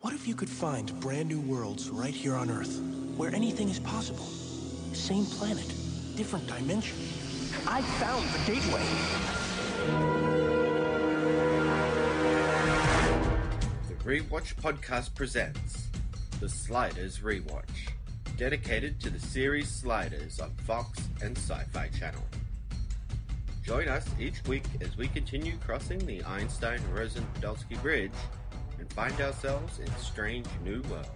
What if you could find brand new worlds right here on Earth, where anything is possible? Same planet, different dimension. I found the gateway. The Rewatch podcast presents the Sliders Rewatch, dedicated to the series Sliders on Fox and Sci-Fi Channel. Join us each week as we continue crossing the Einstein-Rosen-Podolsky Bridge and find ourselves in strange new worlds.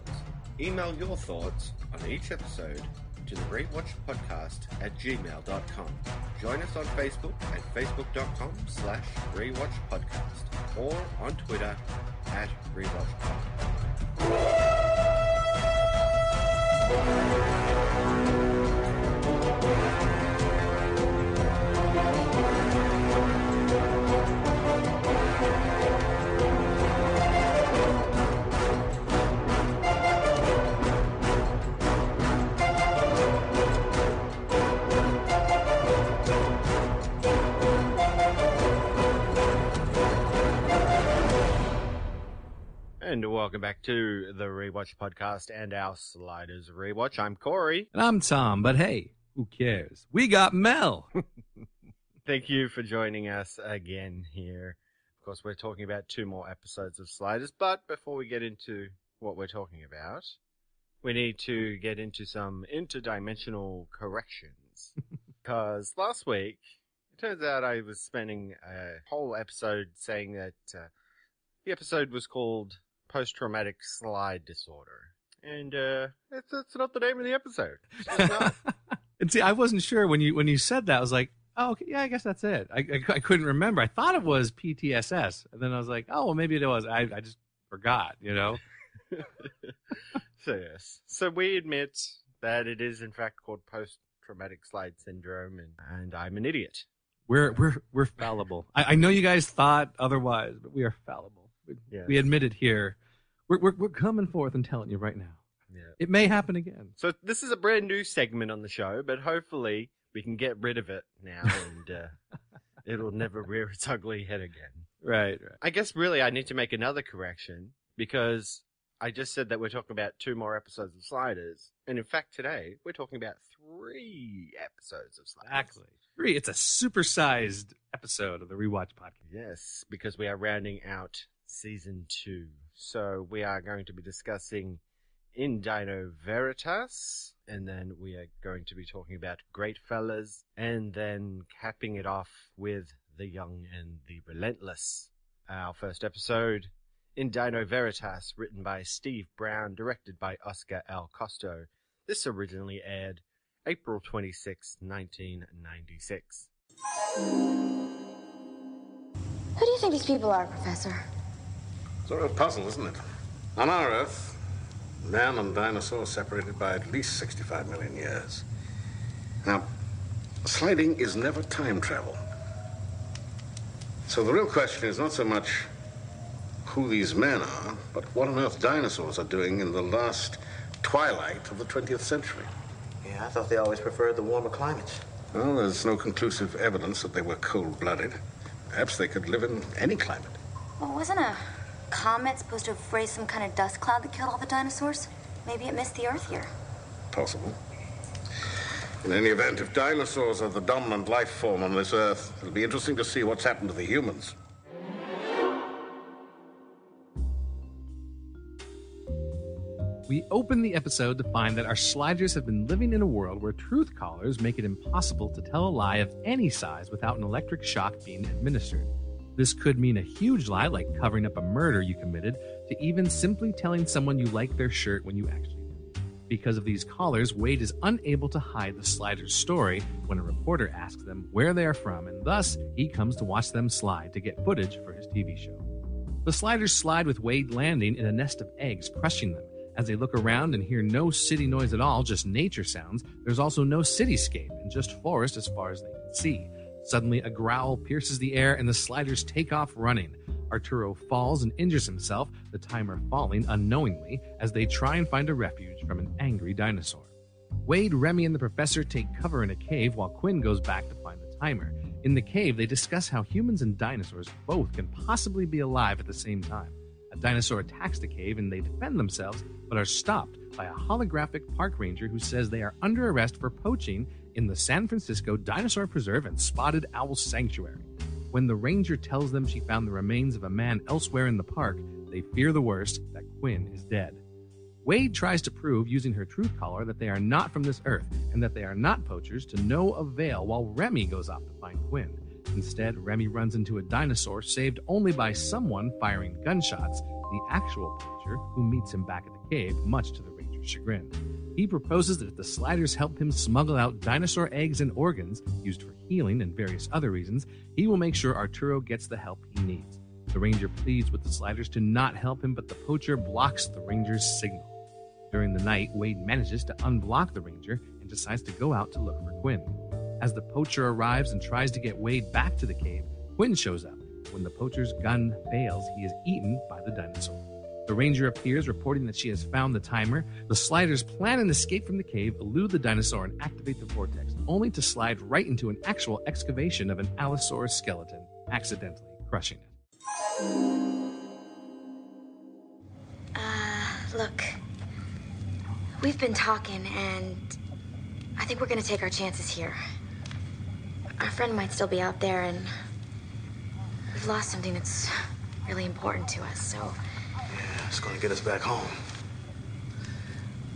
Email your thoughts on each episode to the rewatchpodcast@gmail.com. Join us on Facebook at facebook.com/rewatchpodcast or on Twitter @rewatchpod. And welcome back to the Rewatch podcast and our Sliders Rewatch. I'm Cory. And I'm Tom, but hey, who cares? We got Mel. Thank you for joining us again here. Of course, we're talking about 2 more episodes of Sliders, but before we get into what we're talking about, we need to get into some interdimensional corrections. Because last week, it turns out I was spending a whole episode saying that the episode was called Post-Traumatic Slide Disorder. And that's not the name of the episode. And see, I wasn't sure when you said that. I was like, oh, okay, yeah, I guess that's it. I couldn't remember. I thought it was PTSS. And then I was like, oh, well, maybe it was. I just forgot, you know? So, yes. So we admit that it is, in fact, called Post-Traumatic Slide Syndrome, and I'm an idiot. We're fallible. I know you guys thought otherwise, but we are fallible. Yes. We admit it here. We're coming forth and telling you right now. Yeah. It may happen again. So this is a brand new segment on the show, but hopefully we can get rid of it now and it'll never rear its ugly head again. Right. I guess really I need to make another correction because I just said that we're talking about 2 more episodes of Sliders. And in fact, today we're talking about 3 episodes of Sliders. Exactly. 3. It's a supersized episode of the Rewatch podcast. Yes, because we are rounding out Season 2. So we are going to be discussing In Dino Veritas, and then we are going to be talking about Great Fellas, and then capping it off with The Young and the Relentless. Our first episode, In Dino Veritas, written by Steve Brown, directed by Oscar L. Costo. This originally aired April 26, 1996. Who do you think these people are, Professor? It's a real puzzle, isn't it? On our Earth, man and dinosaur separated by at least 65 million years. Now, sliding is never time travel. So the real question is not so much who these men are, but what on earth dinosaurs are doing in the last twilight of the 20th century. Yeah, I thought they always preferred the warmer climates. Well, there's no conclusive evidence that they were cold-blooded. Perhaps they could live in any climate. Well, wasn't a comet supposed to have raised some kind of dust cloud that killed all the dinosaurs? Maybe it missed the Earth here. Possible. In any event, if dinosaurs are the dominant life form on this Earth, it'll be interesting to see what's happened to the humans. We open the episode to find that our sliders have been living in a world where truth collars make it impossible to tell a lie of any size without an electric shock being administered. This could mean a huge lie like covering up a murder you committed, to even simply telling someone you like their shirt when you actually do. Because of these collars, Wade is unable to hide the sliders' story when a reporter asks them where they are from, and thus he comes to watch them slide to get footage for his TV show. The sliders slide with Wade landing in a nest of eggs, crushing them. As they look around and hear no city noise at all, just nature sounds, there's also no cityscape and just forest as far as they can see. Suddenly, a growl pierces the air and the sliders take off running. Arturo falls and injures himself, the timer falling unknowingly as they try and find a refuge from an angry dinosaur. Wade, Remy, and the professor take cover in a cave while Quinn goes back to find the timer. In the cave, they discuss how humans and dinosaurs both can possibly be alive at the same time. A dinosaur attacks the cave and they defend themselves, but are stopped by a holographic park ranger who says they are under arrest for poaching in the San Francisco Dinosaur Preserve and Spotted Owl Sanctuary. When the ranger tells them she found the remains of a man elsewhere in the park, they fear the worst, that Quinn is dead. Wade tries to prove, using her truth collar, that they are not from this earth and that they are not poachers to no avail, while Remy goes off to find Quinn. Instead, Remy runs into a dinosaur saved only by someone firing gunshots, the actual poacher, who meets him back at the cave, much to the ranger's chagrin. He proposes that if the Sliders help him smuggle out dinosaur eggs and organs, used for healing and various other reasons, he will make sure Arturo gets the help he needs. The ranger pleads with the Sliders to not help him, but the poacher blocks the ranger's signal. During the night, Wade manages to unblock the ranger and decides to go out to look for Quinn. As the poacher arrives and tries to get Wade back to the cave, Quinn shows up. When the poacher's gun fails, he is eaten by the dinosaur. The ranger appears, reporting that she has found the timer. The Sliders plan an escape from the cave, elude the dinosaur, and activate the vortex, only to slide right into an actual excavation of an Allosaurus skeleton, accidentally crushing it. Look. We've been talking, and I think we're gonna take our chances here. Our friend might still be out there, and we've lost something that's really important to us, so... Yeah, it's gonna get us back home.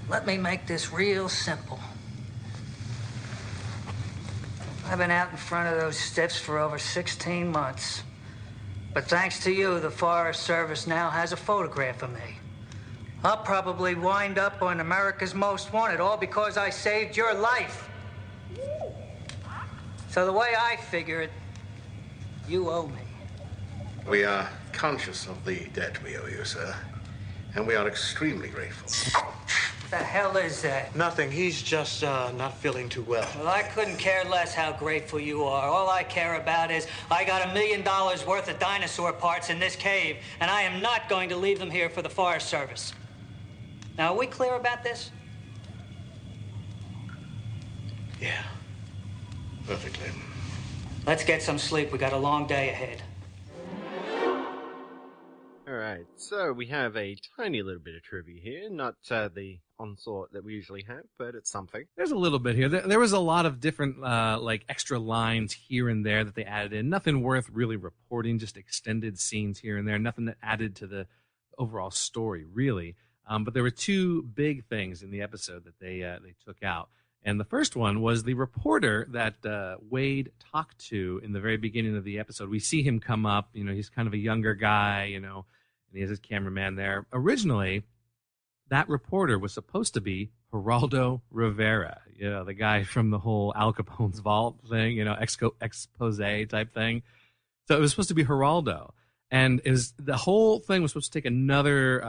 Let me make this real simple. I've been out in front of those steps for over 16 months. But thanks to you, the Forest Service now has a photograph of me. I'll probably wind up on America's Most Wanted, all because I saved your life. So the way I figure it, you owe me. We are conscious of the debt we owe you, sir, and we are extremely grateful. What the hell is that? Nothing. He's just not feeling too well. Well, I couldn't care less how grateful you are. All I care about is I got $1 million worth of dinosaur parts in this cave, and I am not going to leave them here for the Forest Service. Now, are we clear about this? Yeah, perfectly. Let's get some sleep. We got a long day ahead. Alright, so we have a tiny little bit of trivia here. Not the onslaught that we usually have, but it's something. There's a little bit here. There was a lot of different like extra lines here and there that they added in. Nothing worth really reporting, just extended scenes here and there. Nothing that added to the overall story, really. But there were two big things in the episode that they took out. And the first one was the reporter that Wade talked to in the very beginning of the episode. We see him come up. You know, he's kind of a younger guy, you know, and he has his cameraman there. Originally, that reporter was supposed to be Geraldo Rivera, you know, the guy from the whole Al Capone's vault thing, you know, expose type thing. So it was supposed to be Geraldo. And the whole thing was supposed to take another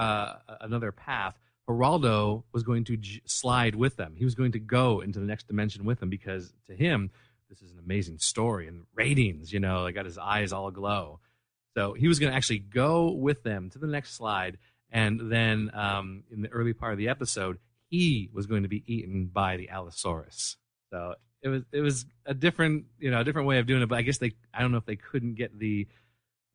path. Geraldo was going to slide with them. He was going to go into the next dimension with them because to him, this is an amazing story. And ratings, you know, got his eyes all aglow. So he was going to actually go with them to the next slide. And then in the early part of the episode, he was going to be eaten by the Allosaurus. So it was a different way of doing it. But I guess I don't know if they couldn't get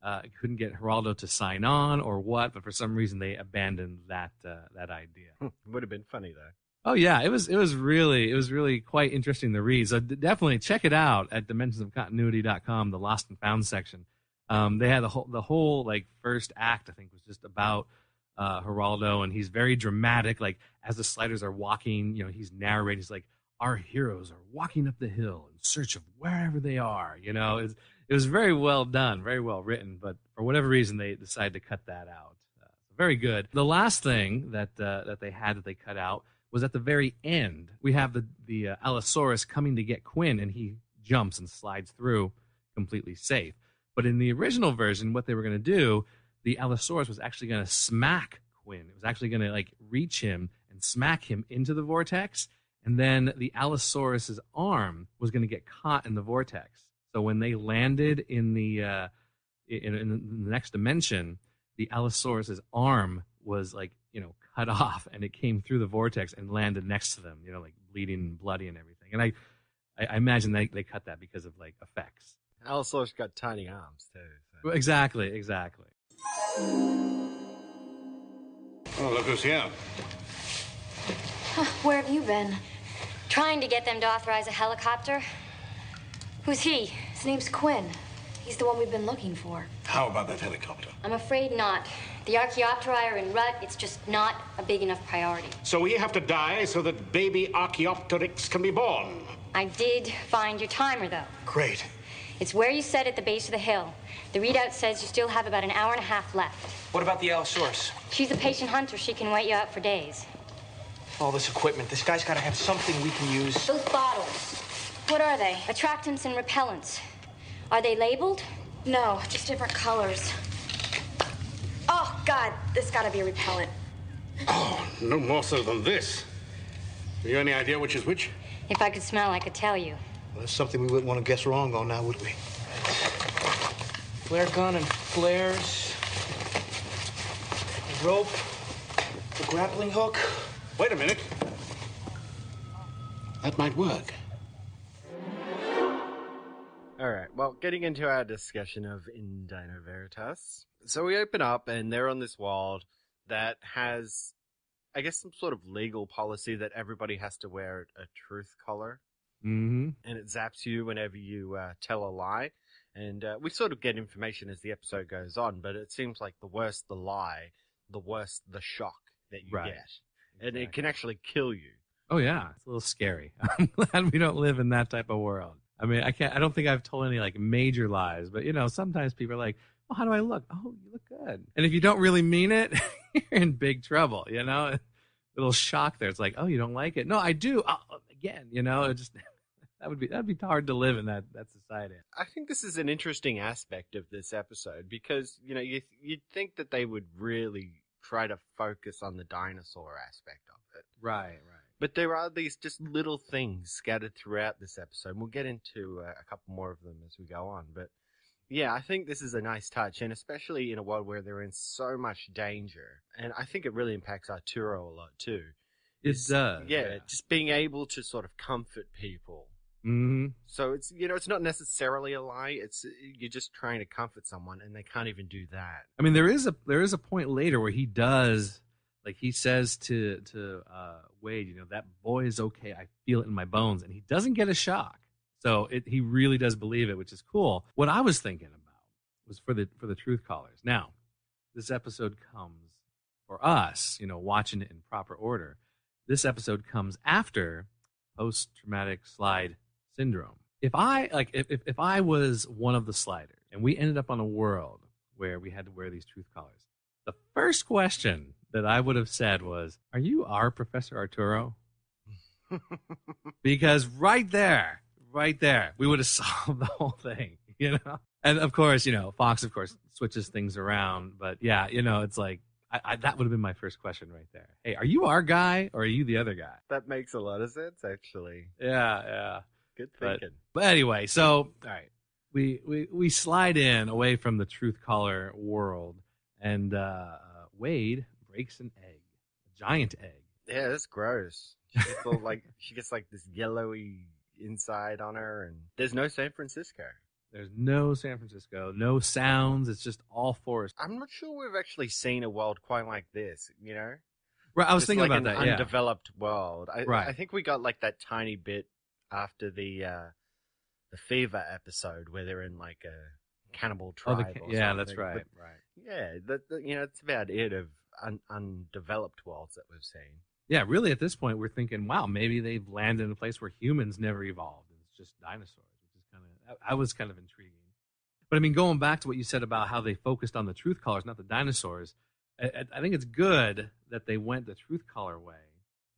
Geraldo to sign on or what, but for some reason they abandoned that idea. Would have been funny though. Oh yeah, it was really quite interesting to read. So definitely check it out at dimensionsofcontinuity.com, the Lost and Found section. They had the whole like first act, I think, was just about Geraldo, and he's very dramatic. Like as the Sliders are walking, you know, he's narrating. He's like, "Our heroes are walking up the hill in search of wherever they are." You know, it was very well done, very well written, but for whatever reason, they decided to cut that out. Very good. The last thing that they cut out was at the very end. We have the Allosaurus coming to get Quinn, and he jumps and slides through completely safe. But in the original version, what they were going to do, the Allosaurus was actually going to smack Quinn. It was actually going to like reach him and smack him into the vortex, and then the Allosaurus's arm was going to get caught in the vortex. So when they landed in the next dimension, the Allosaurus's arm was like, you know, cut off, and it came through the vortex and landed next to them, you know, like bleeding and bloody and everything. And I imagine they cut that because of like effects. Allosaurus got tiny arms too. So. Exactly. Oh, look who's here. Where have you been? Trying to get them to authorize a helicopter. Who's he? His name's Quinn. He's the one we've been looking for. How about that helicopter? I'm afraid not. The Archaeopteri are in rut. It's just not a big enough priority. So we have to die so that baby Archaeopteryx can be born. I did find your timer, though. Great. It's where you set at the base of the hill. The readout says you still have about an hour and a half left. What about the Allosaurus? She's a patient hunter. She can wait you out for days. All this equipment. This guy's got to have something we can use. Those bottles. What are they? Attractants and repellents. Are they labeled? No, just different colors. Oh, God, this gotta be a repellent. Oh, no more so than this. Have you any idea which is which? If I could smell, I could tell you. Well, that's something we wouldn't want to guess wrong on now, would we? Flare gun and flares. The rope. The grappling hook. Wait a minute. That might work. All right, well, getting into our discussion of In Dino Veritas. So we open up, and they're on this world that has, I guess, some sort of legal policy that everybody has to wear a truth collar. Mm-hmm. And it zaps you whenever you tell a lie. And we sort of get information as the episode goes on, but it seems like the worse the lie, the worse the shock that you Right. get. And it can actually kill you. Oh yeah, it's a little scary. I'm glad we don't live in that type of world. I mean, I don't think I've told any like major lies, but you know, sometimes people are like, "Oh, how do I look? Oh, you look good." And if you don't really mean it, you're in big trouble. You know, a little shock there. It's like, "Oh, you don't like it?" No, I do. Oh, again, you know, it just that'd be hard to live in that society. I think this is an interesting aspect of this episode because, you know, you'd think that they would really try to focus on the dinosaur aspect of it. Right. But there are these just little things scattered throughout this episode. We'll get into a couple more of them as we go on. But yeah, I think this is a nice touch, and especially in a world where they're in so much danger. And I think it really impacts Arturo a lot too. It does. Yeah, just being able to sort of comfort people. Mm-hmm. So it's, you know, it's not necessarily a lie. It's you're just trying to comfort someone, and they can't even do that. I mean, there is a point later where he does, like he says to Wade, you know, that boy is okay. I feel it in my bones, and he doesn't get a shock. So he really does believe it, which is cool. What I was thinking about was for the truth callers. Now, this episode comes for us, you know, watching it in proper order. This episode comes after post-traumatic slide syndrome. If I was one of the sliders and we ended up on a world where we had to wear these truth collars, the first question that I would have said was, "Are you our Professor Arturo?" Because right there, we would have solved the whole thing, you know? And of course, you know, Fox, of course, switches things around. But yeah, you know, it's like, that would have been my first question right there. Hey, are you our guy or are you the other guy? That makes a lot of sense, actually. Yeah. Good thinking. But anyway, so, all right, we slide in away from the truth caller world, and Wade breaks an egg, a giant egg. Yeah, that's gross. She gets like this yellowy inside on her, and there's no San Francisco. There's no San Francisco, no sounds. It's just all forest. I'm not sure we've actually seen a world quite like this, you know? Right, I was Just thinking like about an that, undeveloped world. Right. I think we got like that tiny bit after the fever episode where they're in like a cannibal tribe. or yeah, something. that's right, But, right. Yeah, you know, it's about it of undeveloped worlds that we've seen. Yeah, really, at this point, we're thinking, wow, maybe they've landed in a place where humans never evolved. It's just dinosaurs, which is I was kind of intriguing. But I mean, going back to what you said about how they focused on the truth callers, not the dinosaurs, I think it's good that they went the truth caller way,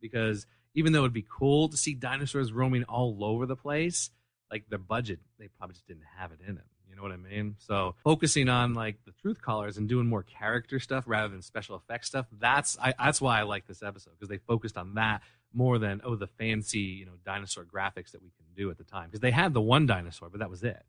because even though it'd be cool to see dinosaurs roaming all over the place, like their budget, they probably just didn't have it in them. You know what I mean? So focusing on like the truth callers and doing more character stuff rather than special effects stuff, that's why I like this episode, because they focused on that more than the fancy, you know, dinosaur graphics that we can do at the time. Because they had the one dinosaur, but that was it.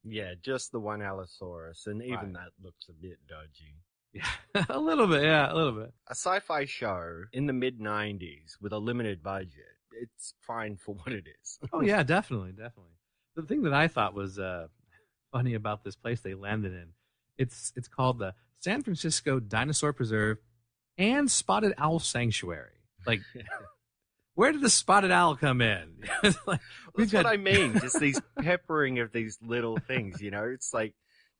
Yeah, just the one Allosaurus, and even that looks a bit dodgy. Yeah, a little bit. A sci-fi show in the mid-90s with a limited budget, it's fine for what it is. Oh yeah, definitely. The thing that I thought was funny about this place they landed in, it's called the San Francisco Dinosaur Preserve and Spotted Owl Sanctuary. Like, where did the Spotted Owl come in? Like, that's what I mean. Just these peppering of these little things, you know? It's like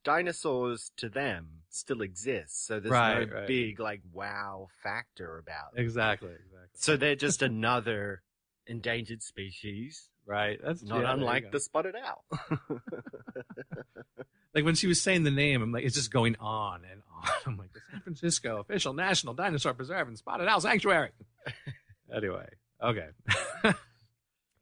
dinosaurs to them still exist. So there's no big, like, wow factor about them. Exactly. So they're just another endangered species. Right. That's not unlike the Spotted Owl. Like when she was saying the name, I'm like, it's just going on and on. I'm like, the San Francisco Official National Dinosaur Preserve and Spotted Owl Sanctuary. Anyway, okay.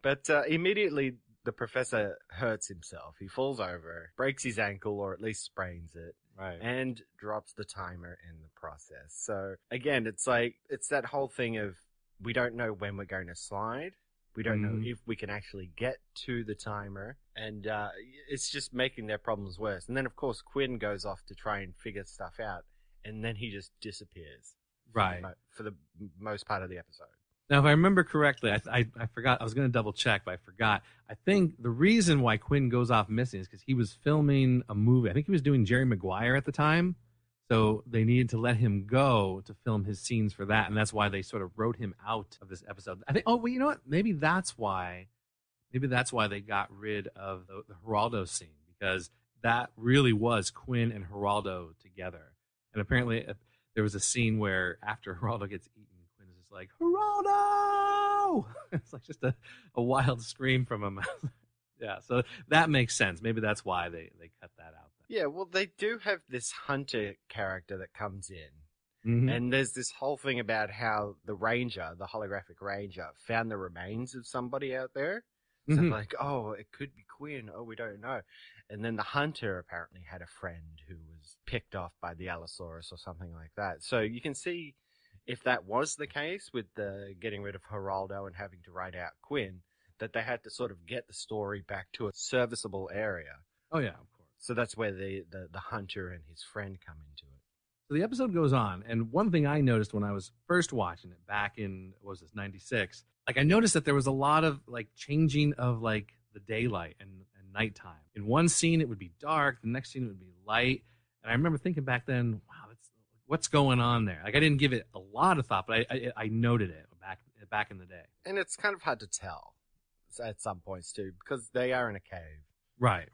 But immediately the professor hurts himself. He falls over, breaks his ankle, or at least sprains it. Right. And drops the timer in the process. So again, it's like, it's that whole thing of, we don't know when we're going to slide. We don't know if we can actually get to the timer. And it's just making their problems worse. And then, of course, Quinn goes off to try and figure stuff out. And then he just disappears. Right. For the most part of the episode. Now, if I remember correctly, I forgot. I was going to double check, but I forgot. I think the reason why Quinn goes off missing is because he was filming a movie. I think he was doing Jerry Maguire at the time. So they needed to let him go to film his scenes for that, and that's why they sort of wrote him out of this episode. I think. Oh, well, you know what? Maybe that's why they got rid of the Geraldo scene, because that really was Quinn and Geraldo together. And apparently, there was a scene where after Geraldo gets eaten, Quinn is just like, Geraldo! It's like just a wild scream from him. Yeah, so that makes sense. Maybe that's why they cut that out. Yeah, well, they do have this hunter character that comes in. Mm-hmm. And there's this whole thing about how the ranger, the holographic ranger, found the remains of somebody out there. So like, oh, it could be Quinn. Oh, we don't know. And then the hunter apparently had a friend who was picked off by the Allosaurus or something like that. So you can see if that was the case with the getting rid of Geraldo and having to write out Quinn, that they had to sort of get the story back to a serviceable area. Oh, yeah, of course. So that's where the hunter and his friend come into it. So the episode goes on, and one thing I noticed when I was first watching it back in, what was this, 96, like I noticed that there was a lot of like changing of like the daylight and nighttime. In one scene it would be dark, the next scene it would be light, and I remember thinking back then, wow, what's going on there? Like I didn't give it a lot of thought, but I noted it back in the day. And it's kind of hard to tell at some points too, because they are in a cave. Right.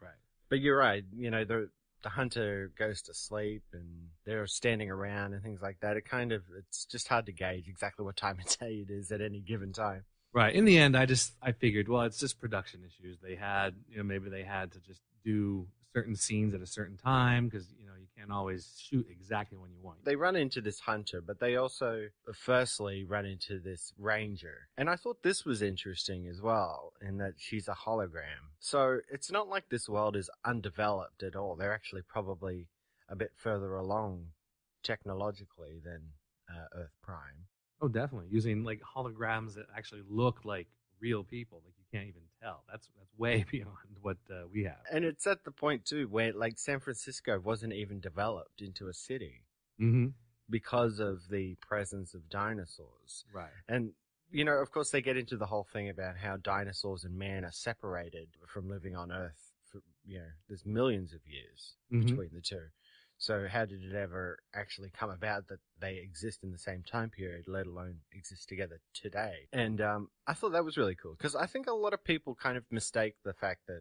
But you're right, you know, the hunter goes to sleep and they're standing around and things like that. It's just hard to gauge exactly what time of day it is at any given time. Right. In the end, I figured, well, it's just production issues. They had, maybe they had to just do certain scenes at a certain time because, you can't always shoot exactly when you want. They run into this hunter, but they also firstly run into this ranger. And I thought this was interesting as well, in that she's a hologram. So it's not like this world is undeveloped at all. They're actually probably a bit further along technologically than Earth Prime. Oh, definitely. Using like holograms that actually look like real people. Like you can't even tell. That's way beyond what we have. And it's at the point too where like San Francisco wasn't even developed into a city because of the presence of dinosaurs. Right. And of course they get into the whole thing about how dinosaurs and man are separated from living on Earth for, there's millions of years between the two. So how did it ever actually come about that they exist in the same time period, let alone exist together today? And I thought that was really cool because I think a lot of people kind of mistake the fact that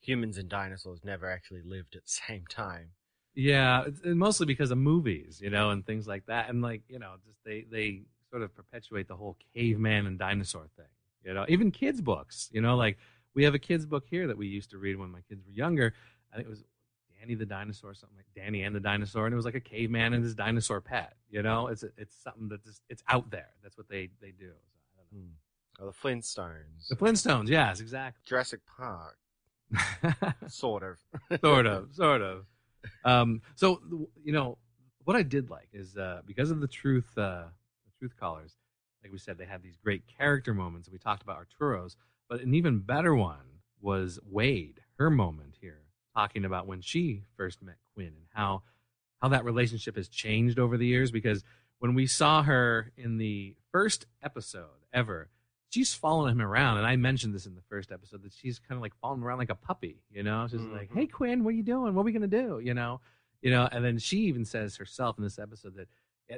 humans and dinosaurs never actually lived at the same time. Yeah, it's mostly because of movies, and things like that. And like, just they sort of perpetuate the whole caveman and dinosaur thing, even kids' books, like we have a kids' book here that we used to read when my kids were younger. I think it was Danny the dinosaur, something like Danny and the dinosaur, and it was like a caveman and his dinosaur pet. It's something that it's out there. That's what they do. So, I don't know. Oh, the Flintstones. The Flintstones, yes, exactly. Jurassic Park. Sort of. Sort of. So what I did like is because of the truth callers, like we said, they had these great character moments. We talked about Arturo's, but an even better one was Wade, her moment here, talking about when she first met Quinn and how that relationship has changed over the years. Because when we saw her in the first episode ever, she's following him around. And I mentioned this in the first episode that she's kind of like following him around like a puppy, She's like, hey, Quinn, what are you doing? What are we going to do? And then she even says herself in this episode that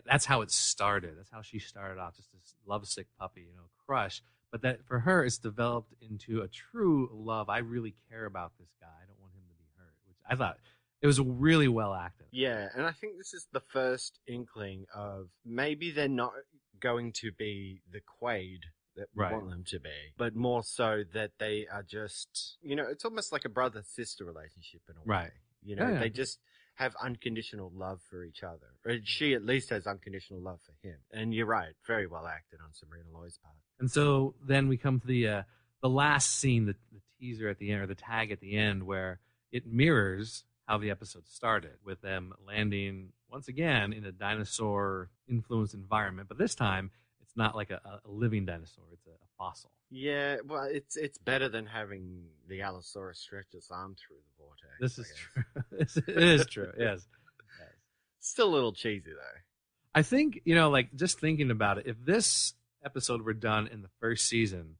that's how it started. That's how she started off, just this lovesick puppy, crush. But that for her, it's developed into a true love. I really care about this guy. I don't want him to be hurt. Which I thought it was really well acted. Yeah, and I think this is the first inkling of maybe they're not going to be the Quaid that we want them to be, but more so that they are just, it's almost like a brother-sister relationship in a way. Right. They just have unconditional love for each other. Or she at least has unconditional love for him. And you're right, very well acted on Sabrina Loy's part. And so then we come to the last scene, the teaser at the end, or the tag at the end, where it mirrors how the episode started, with them landing once again in a dinosaur-influenced environment. But this time, it's not like a living dinosaur; it's a fossil. Yeah, well, it's better than having the Allosaurus stretch its arm through the vortex. This is true. It is true. Yes. Still a little cheesy though. I think just thinking about it, if this episode were done in the first season,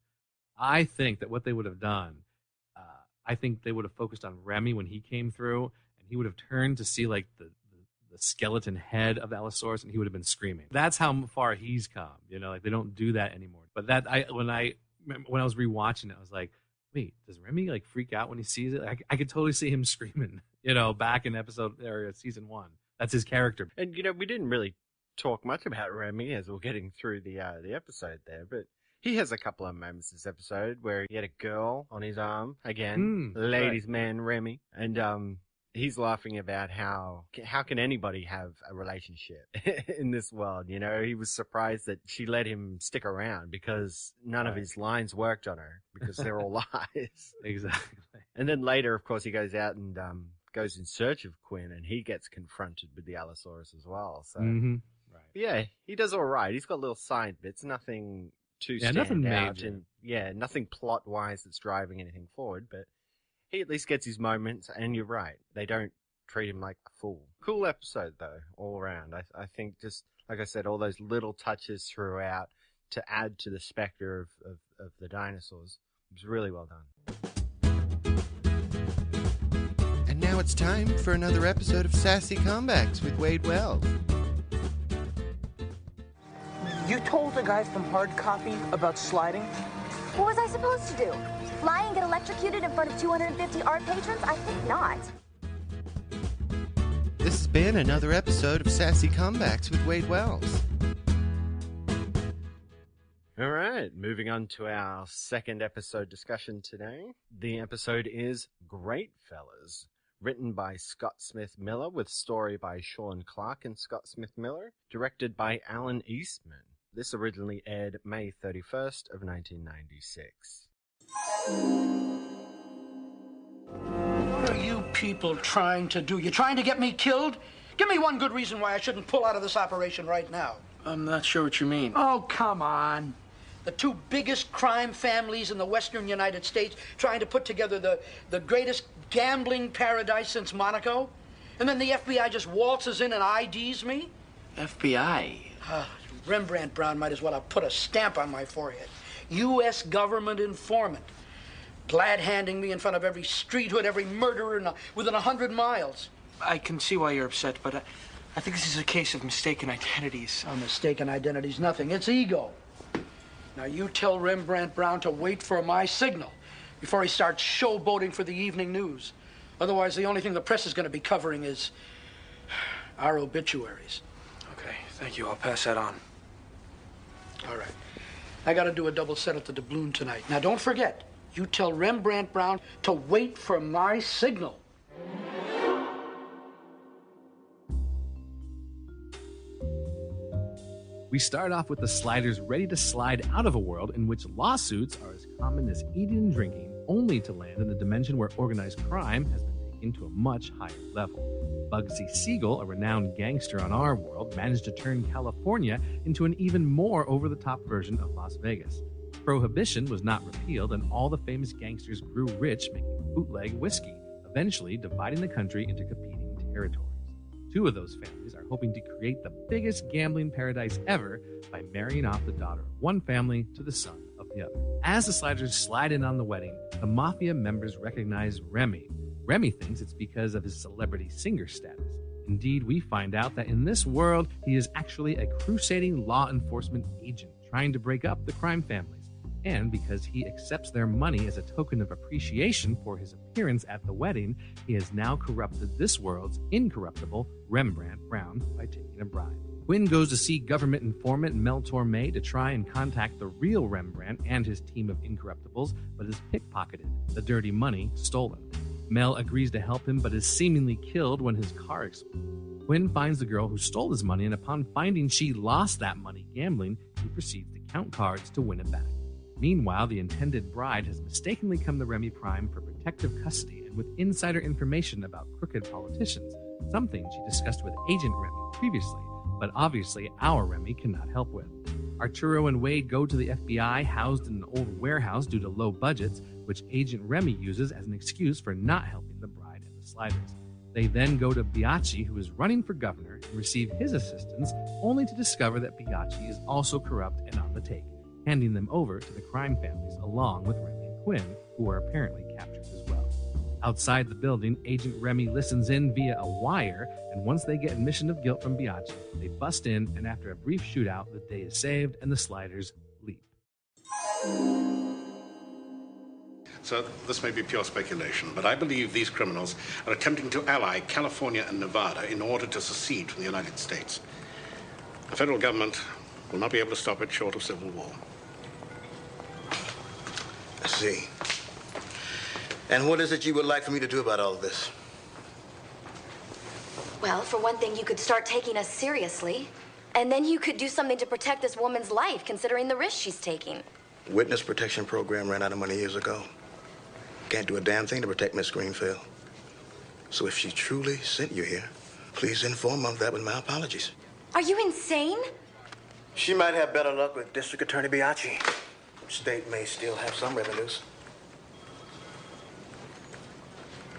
I think that what they would have done, I think they would have focused on Remy when he came through, and he would have turned to see like the skeleton head of the Allosaurus, and he would have been screaming. That's how far he's come. They don't do that anymore. But when I was rewatching it, I was like, wait, does Remy like freak out when he sees it? I could totally see him screaming, back in season 1. That's his character. And we didn't really talk much about Remy as we're getting through the episode there, but he has a couple of moments this episode where he had a girl on his arm again, ladies' man Remy, and he's laughing about how can anybody have a relationship in this world? He was surprised that she let him stick around because none of his lines worked on her because they're all lies. Exactly. And then later, of course, he goes out and goes in search of Quinn, and he gets confronted with the Allosaurus as well. So, yeah, he does all right. He's got little side bits, nothing too nothing out, major. and nothing plot-wise that's driving anything forward, but he at least gets his moments, and you're right. They don't treat him like a fool. Cool episode, though, all around. I think just, like I said, all those little touches throughout to add to the specter of the dinosaurs was really well done. And now it's time for another episode of Sassy Comebacks with Wade Wells. You told the guy from Hard Copy about sliding? What was I supposed to do? Lie and get electrocuted in front of 250 art patrons? I think not. This has been another episode of Sassy Comebacks with Wade Wells. All right, moving on to our second episode discussion today. The episode is Great Fellas, written by Scott Smith Miller with story by Sean Clark and Scott Smith Miller, directed by Alan Eastman. This originally aired May 31st of 1996. What are you people trying to do? You trying to get me killed? Give me one good reason why I shouldn't pull out of this operation right now. I'm not sure what you mean. Oh, come on. The two biggest crime families in the western United States trying to put together the greatest gambling paradise since Monaco? And then the FBI just waltzes in and IDs me? FBI? Rembrandt Brown might as well have put a stamp on my forehead. U.S. government informant. Glad-handing me in front of every street hood, every murderer within 100 miles. I can see why you're upset, but I think this is a case of mistaken identities. Oh, mistaken identities, nothing. It's ego. Now, you tell Rembrandt Brown to wait for my signal before he starts showboating for the evening news. Otherwise, the only thing the press is going to be covering is our obituaries. Okay, thank you. I'll pass that on. All right. I got to do a double set at the doubloon tonight. Now, don't forget, you tell Rembrandt Brown to wait for my signal. We start off with the Sliders ready to slide out of a world in which lawsuits are as common as eating and drinking, only to land in a dimension where organized crime has been taken to a much higher level. Bugsy Siegel, a renowned gangster on our world, managed to turn California into an even more over-the-top version of Las Vegas. Prohibition was not repealed, and all the famous gangsters grew rich making bootleg whiskey, eventually dividing the country into competing territories. Two of those families are hoping to create the biggest gambling paradise ever by marrying off the daughter of one family to the son of the other. As the Sliders slide in on the wedding, the mafia members recognize Remy. Remy thinks it's because of his celebrity singer status. Indeed, we find out that in this world, he is actually a crusading law enforcement agent trying to break up the crime families. And because he accepts their money as a token of appreciation for his appearance at the wedding, he has now corrupted this world's incorruptible Rembrandt Brown by taking a bribe. Quinn goes to see government informant Mel Torme to try and contact the real Rembrandt and his team of incorruptibles, but is pickpocketed, the dirty money stolen. Mel agrees to help him, but is seemingly killed when his car explodes. Quinn finds the girl who stole his money, and upon finding she lost that money gambling, he proceeds to count cards to win it back. Meanwhile, the intended bride has mistakenly come to Remy Prime for protective custody and with insider information about crooked politicians, something she discussed with Agent Remy previously, but obviously our Remy cannot help with. Arturo and Wade go to the FBI, housed in an old warehouse due to low budgets, which Agent Remy uses as an excuse for not helping the bride and the Sliders. They then go to Biaggi, who is running for governor, and receive his assistance, only to discover that Biaggi is also corrupt and on the take, handing them over to the crime families along with Remy and Quinn, who are apparently captured as well. Outside the building, Agent Remy listens in via a wire, and once they get admission of guilt from Biaggi, they bust in, and after a brief shootout, the day is saved and the Sliders leave. So this may be pure speculation, but I believe these criminals are attempting to ally California and Nevada in order to secede from the United States. The federal government will not be able to stop it short of civil war. I see. And what is it you would like for me to do about all of this? Well, for one thing, you could start taking us seriously. And then you could do something to protect this woman's life, considering the risk she's taking. Witness protection program ran out of money years ago. Can't do a damn thing to protect Miss Greenfield. So if she truly sent you here, please inform her of that with my apologies. Are you insane? She might have better luck with District Attorney Biaggi. State may still have some revenues.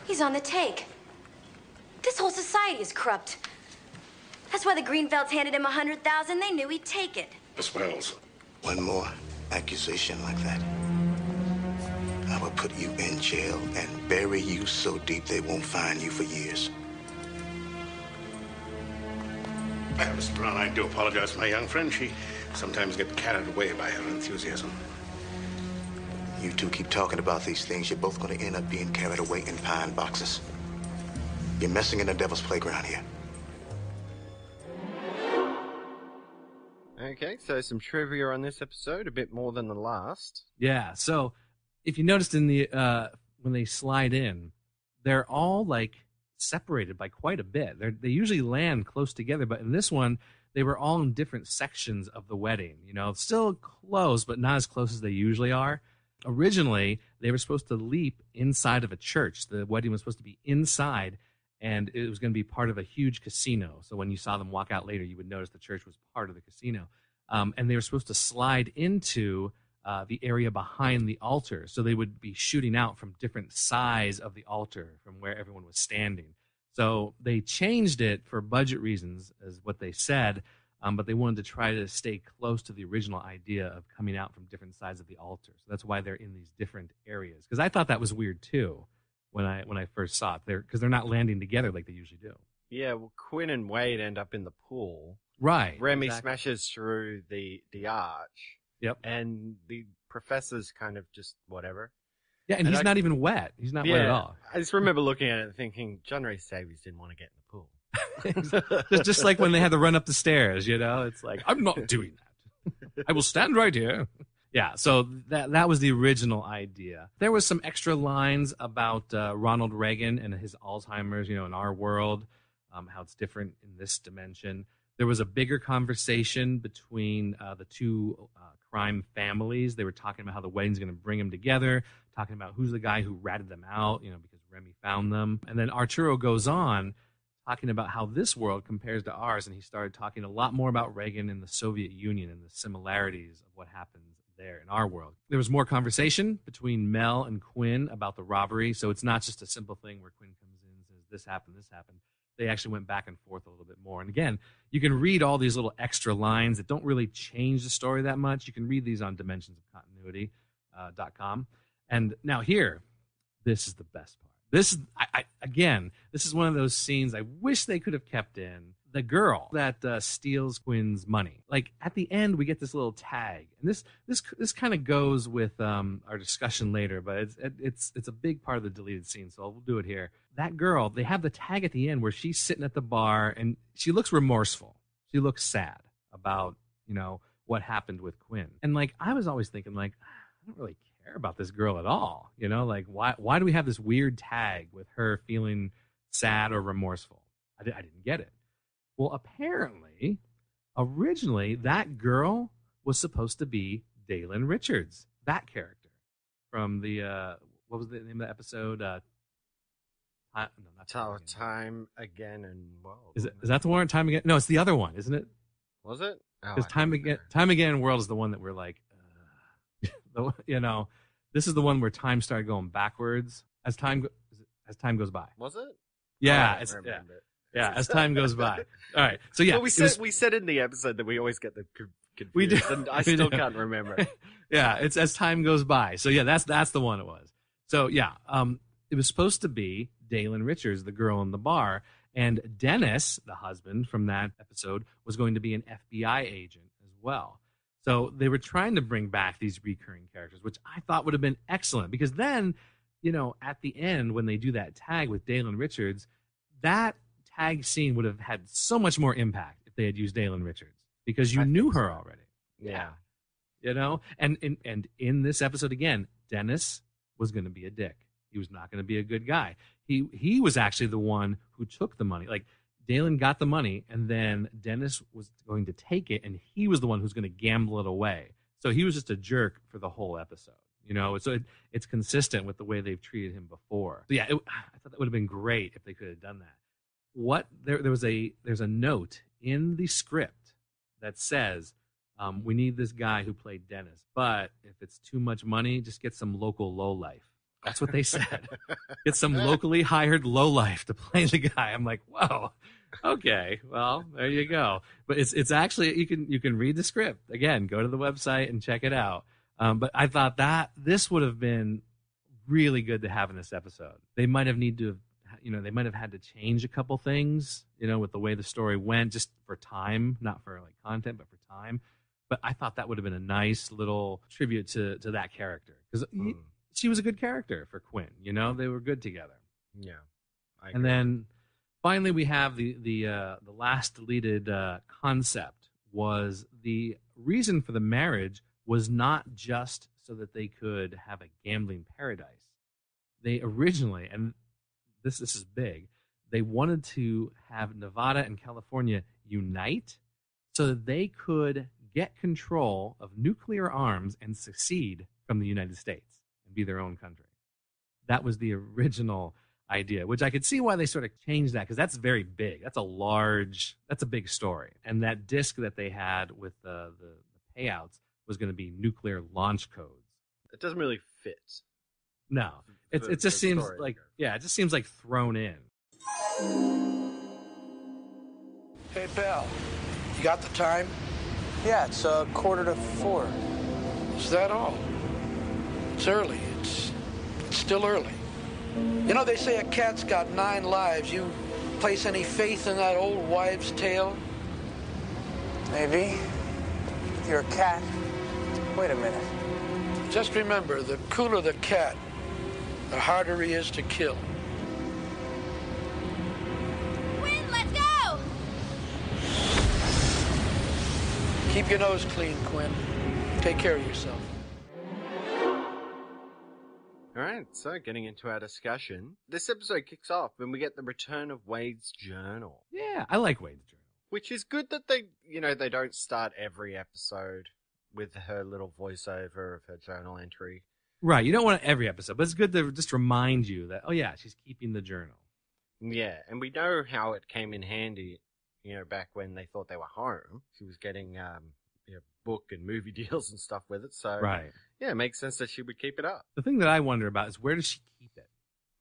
He's on the take. This whole society is corrupt. That's why the Greenfelds handed him $100,000. They knew he'd take it. Miss Wells. One more accusation like that, I will put you in jail and bury you so deep they won't find you for years. Mr. Brown, I do apologize for my young friend. She sometimes gets carried away by her enthusiasm. You two keep talking about these things, you're both going to end up being carried away in pine boxes. You're messing in the devil's playground here. Okay, so some trivia on this episode, a bit more than the last. Yeah, so if you noticed in the when they slide in, they're all like separated by quite a bit. They usually land close together, but in this one, they were all in different sections of the wedding. You know, still close, but not as close as they usually are. Originally, they were supposed to leap inside of a church. The wedding was supposed to be inside, and it was going to be part of a huge casino. So when you saw them walk out later, you would notice the church was part of the casino. And they were supposed to slide into the area behind the altar. So they would be shooting out from different sides of the altar from where everyone was standing. So they changed it for budget reasons, as what they said, but they wanted to try to stay close to the original idea of coming out from different sides of the altar. So that's why they're in these different areas. Because I thought that was weird too when I first saw it. Because they're not landing together like they usually do. Yeah, well, Quinn and Wade end up in the pool. Right. Remy exactly. smashes through the arch. Yep. And the professor's kind of just whatever. Yeah, and he's not even wet. He's not wet at all. I just remember looking at it and thinking, John Ray Davies didn't want to get in the pool. Just like when they had to run up the stairs, you know? It's like, I'm not doing that. I will stand right here. Yeah, so that was the original idea. There was some extra lines about Ronald Reagan and his Alzheimer's, you know, in our world, how it's different in this dimension. There was a bigger conversation between the two crime families. They were talking about how the wedding's going to bring them together, talking about who's the guy who ratted them out, you know, because Remy found them. And then Arturo goes on talking about how this world compares to ours, and he started talking a lot more about Reagan and the Soviet Union and the similarities of what happens there in our world. There was more conversation between Mel and Quinn about the robbery, so it's not just a simple thing where Quinn comes in and says, this happened. They actually went back and forth a little bit more. And again, you can read all these little extra lines that don't really change the story that much. You can read these on dimensionsofcontinuity.com. And now here, this is the best part. This is one of those scenes I wish they could have kept in. The girl that steals Quinn's money. Like at the end, we get this little tag, and this kind of goes with our discussion later, but it's a big part of the deleted scene, so we'll do it here. That girl, they have the tag at the end where she's sitting at the bar, and she looks remorseful. She looks sad about what happened with Quinn, and like I was always thinking, like I don't really care about this girl at all. Like why do we have this weird tag with her feeling sad or remorseful? I didn't get it. Well, apparently, originally, that girl was supposed to be Dalen Richards, that character from the, what was the name of the episode? Time Again and World. Is that the one? Time Again? No, it's the other one, isn't it? Was it? Because Time Again and World is the one that we're like, this is the one where time started going backwards as time goes by. Was it? Yeah, I don't remember it. Yeah, as time goes by. All right. So yeah, well, we said in the episode that we always get the confused. We do. And I still can't remember. Yeah, it's as time goes by. So yeah, that's the one it was. So yeah, it was supposed to be Dalen Richards, the girl in the bar, and Dennis, the husband from that episode, was going to be an FBI agent as well. So they were trying to bring back these recurring characters, which I thought would have been excellent because then, at the end when they do that tag with Dalen Richards, that tag scene would have had so much more impact if they had used Dalen Richards because you knew her already. Yeah. And in this episode again, Dennis was going to be a dick. He was not going to be a good guy. He was actually the one who took the money. Like Dalen got the money and then Dennis was going to take it and he was the one who's going to gamble it away. So he was just a jerk for the whole episode. So it's consistent with the way they've treated him before. So yeah, I thought that would have been great if they could have done that. There's a note in the script that says we need this guy who played Dennis, but if it's too much money, just get some local lowlife. That's what they said. Get some locally hired lowlife to play the guy. I'm like, whoa, okay, well there you go. But it's actually you can read the script again. Go to the website and check it out. But I thought that this would have been really good to have in this episode. They might have they might have had to change a couple things, with the way the story went, just for time, not for like content, but for time. But I thought that would have been a nice little tribute to that character because she was a good character for Quinn. They were good together. Yeah. And then finally we have the last deleted concept was the reason for the marriage was not just so that they could have a gambling paradise. They originally, and this is big, they wanted to have Nevada and California unite so that they could get control of nuclear arms and secede from the United States and be their own country. That was the original idea, which I could see why they sort of changed that because that's very big. That's a big story. And that disc that they had with the payouts was going to be nuclear launch codes. It doesn't really fit. No, it just seems like it just seems like thrown in. Hey, Belle, you got the time? Yeah, it's 3:45. Is that all? It's early. It's still early. They say a cat's got 9 lives. You place any faith in that old wives' tale? Maybe. If you're a cat. Wait a minute. Just remember, the cooler the cat, the harder he is to kill. Quinn, let's go! Keep your nose clean, Quinn. Take care of yourself. All right, so getting into our discussion, this episode kicks off when we get the return of Wade's journal. Yeah, I like Wade's journal. Which is good that they don't start every episode with her little voiceover of her journal entry. Right, you don't want it every episode, but it's good to just remind you that, oh yeah, she's keeping the journal. Yeah, and we know how it came in handy, back when they thought they were home. She was getting book and movie deals and stuff with it, so right. Yeah, it makes sense that she would keep it up. The thing that I wonder about is where does she keep it?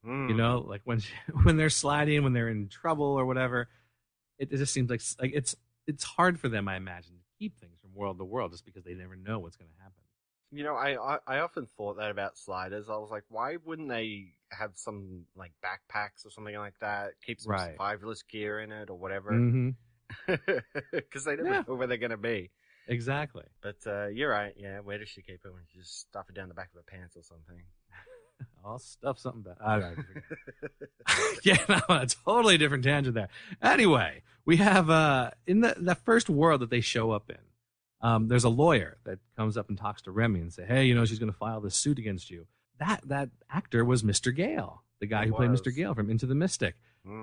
Like when they're sliding, when they're in trouble or whatever, it just seems like it's hard for them, I imagine, to keep things from world to world just because they never know what's going to happen. You know, I often thought that about Sliders. I was like, why wouldn't they have some, like, backpacks or something like that? Keep some survivalist gear in it or whatever. Because they never know where they're going to be. Exactly. But you're right. Yeah, where does she keep it? When she just stuff it down the back of her pants or something? I'll stuff something back. I don't know. Yeah, no, a totally different tangent there. Anyway, we have in the first world that they show up in, there's a lawyer that comes up and talks to Remy and say, hey, you know, she's going to file this suit against you. That actor was Mr. Gale, the guy who played Mr. Gale from Into the Mystic.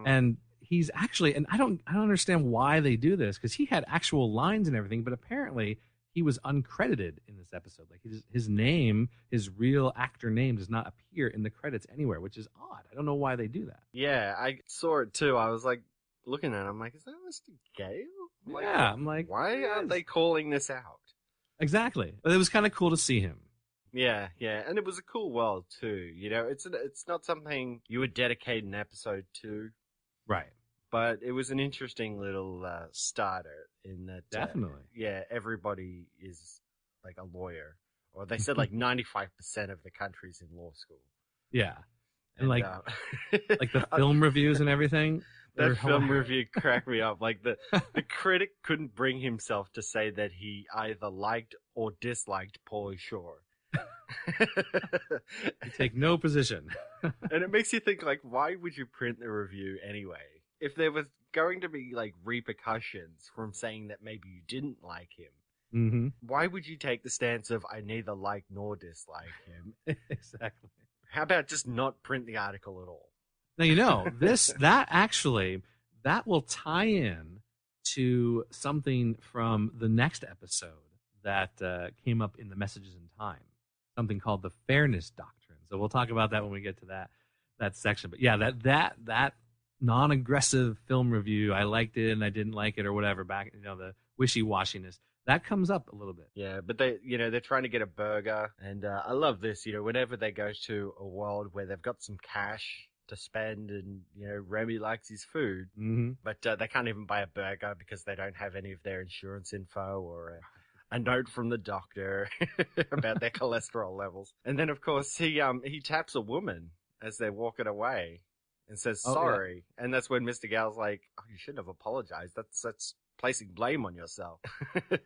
And he's actually, and I don't understand why they do this, because he had actual lines and everything, but apparently he was uncredited in this episode. Like his name, his real actor name, does not appear in the credits anywhere, which is odd. I don't know why they do that. Yeah, I saw it too. I was like looking at it. I'm like, is that Mr. Gale? I'm like, why aren't they calling this out? Exactly. But it was kind of cool to see him. Yeah, and it was a cool world too. You know, it's not something you would dedicate an episode to, right? But it was an interesting little starter in that. Definitely. Everybody is like a lawyer, or they said like 95% of the country's in law school. Yeah, and like like the film reviews and everything. That film review cracked me up. Like the critic couldn't bring himself to say that he either liked or disliked Pauly Shore. You take no position. And it makes you think, like, why would you print the review anyway? If there was going to be, like, repercussions from saying that maybe you didn't like him, why would you take the stance of, I neither like nor dislike him? Exactly. How about just not print the article at all? Now, you know, that will tie in to something from the next episode that came up in the Messages in Time, something called the Fairness Doctrine. So we'll talk about that when we get to that section. But yeah, that non-aggressive film review, I liked it and I didn't like it or whatever, back, you know, the wishy-washiness, that comes up a little bit. Yeah, but they're trying to get a burger, and I love this, you know, whenever they go to a world where they've got some cash to spend, and, you know, Remy likes his food, but they can't even buy a burger because they don't have any of their insurance info or a note from the doctor about their cholesterol levels. And then, of course, he taps a woman as they're walking away and says sorry. Yeah. And that's when Mr. Gale's like, oh, you shouldn't have apologized. That's placing blame on yourself.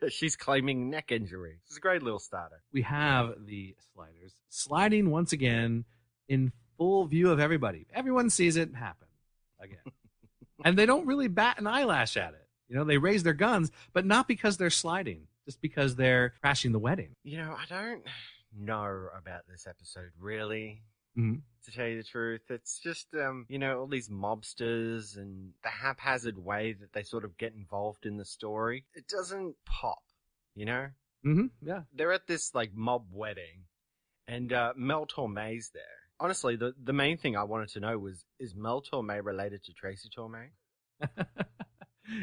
She's claiming neck injury. It's a great little starter. We have the Sliders sliding once again in full view of everybody. Everyone sees it happen again. And they don't really bat an eyelash at it. You know, they raise their guns, but not because they're sliding, just because they're crashing the wedding. You know, I don't know about this episode, really, to tell you the truth. It's just, you know, all these mobsters and the haphazard way that they sort of get involved in the story. It doesn't pop, you know? Yeah. They're at this, like, mob wedding, and Mel Torme's there. Honestly, the main thing I wanted to know was, is Mel Torme related to Tracy Torme?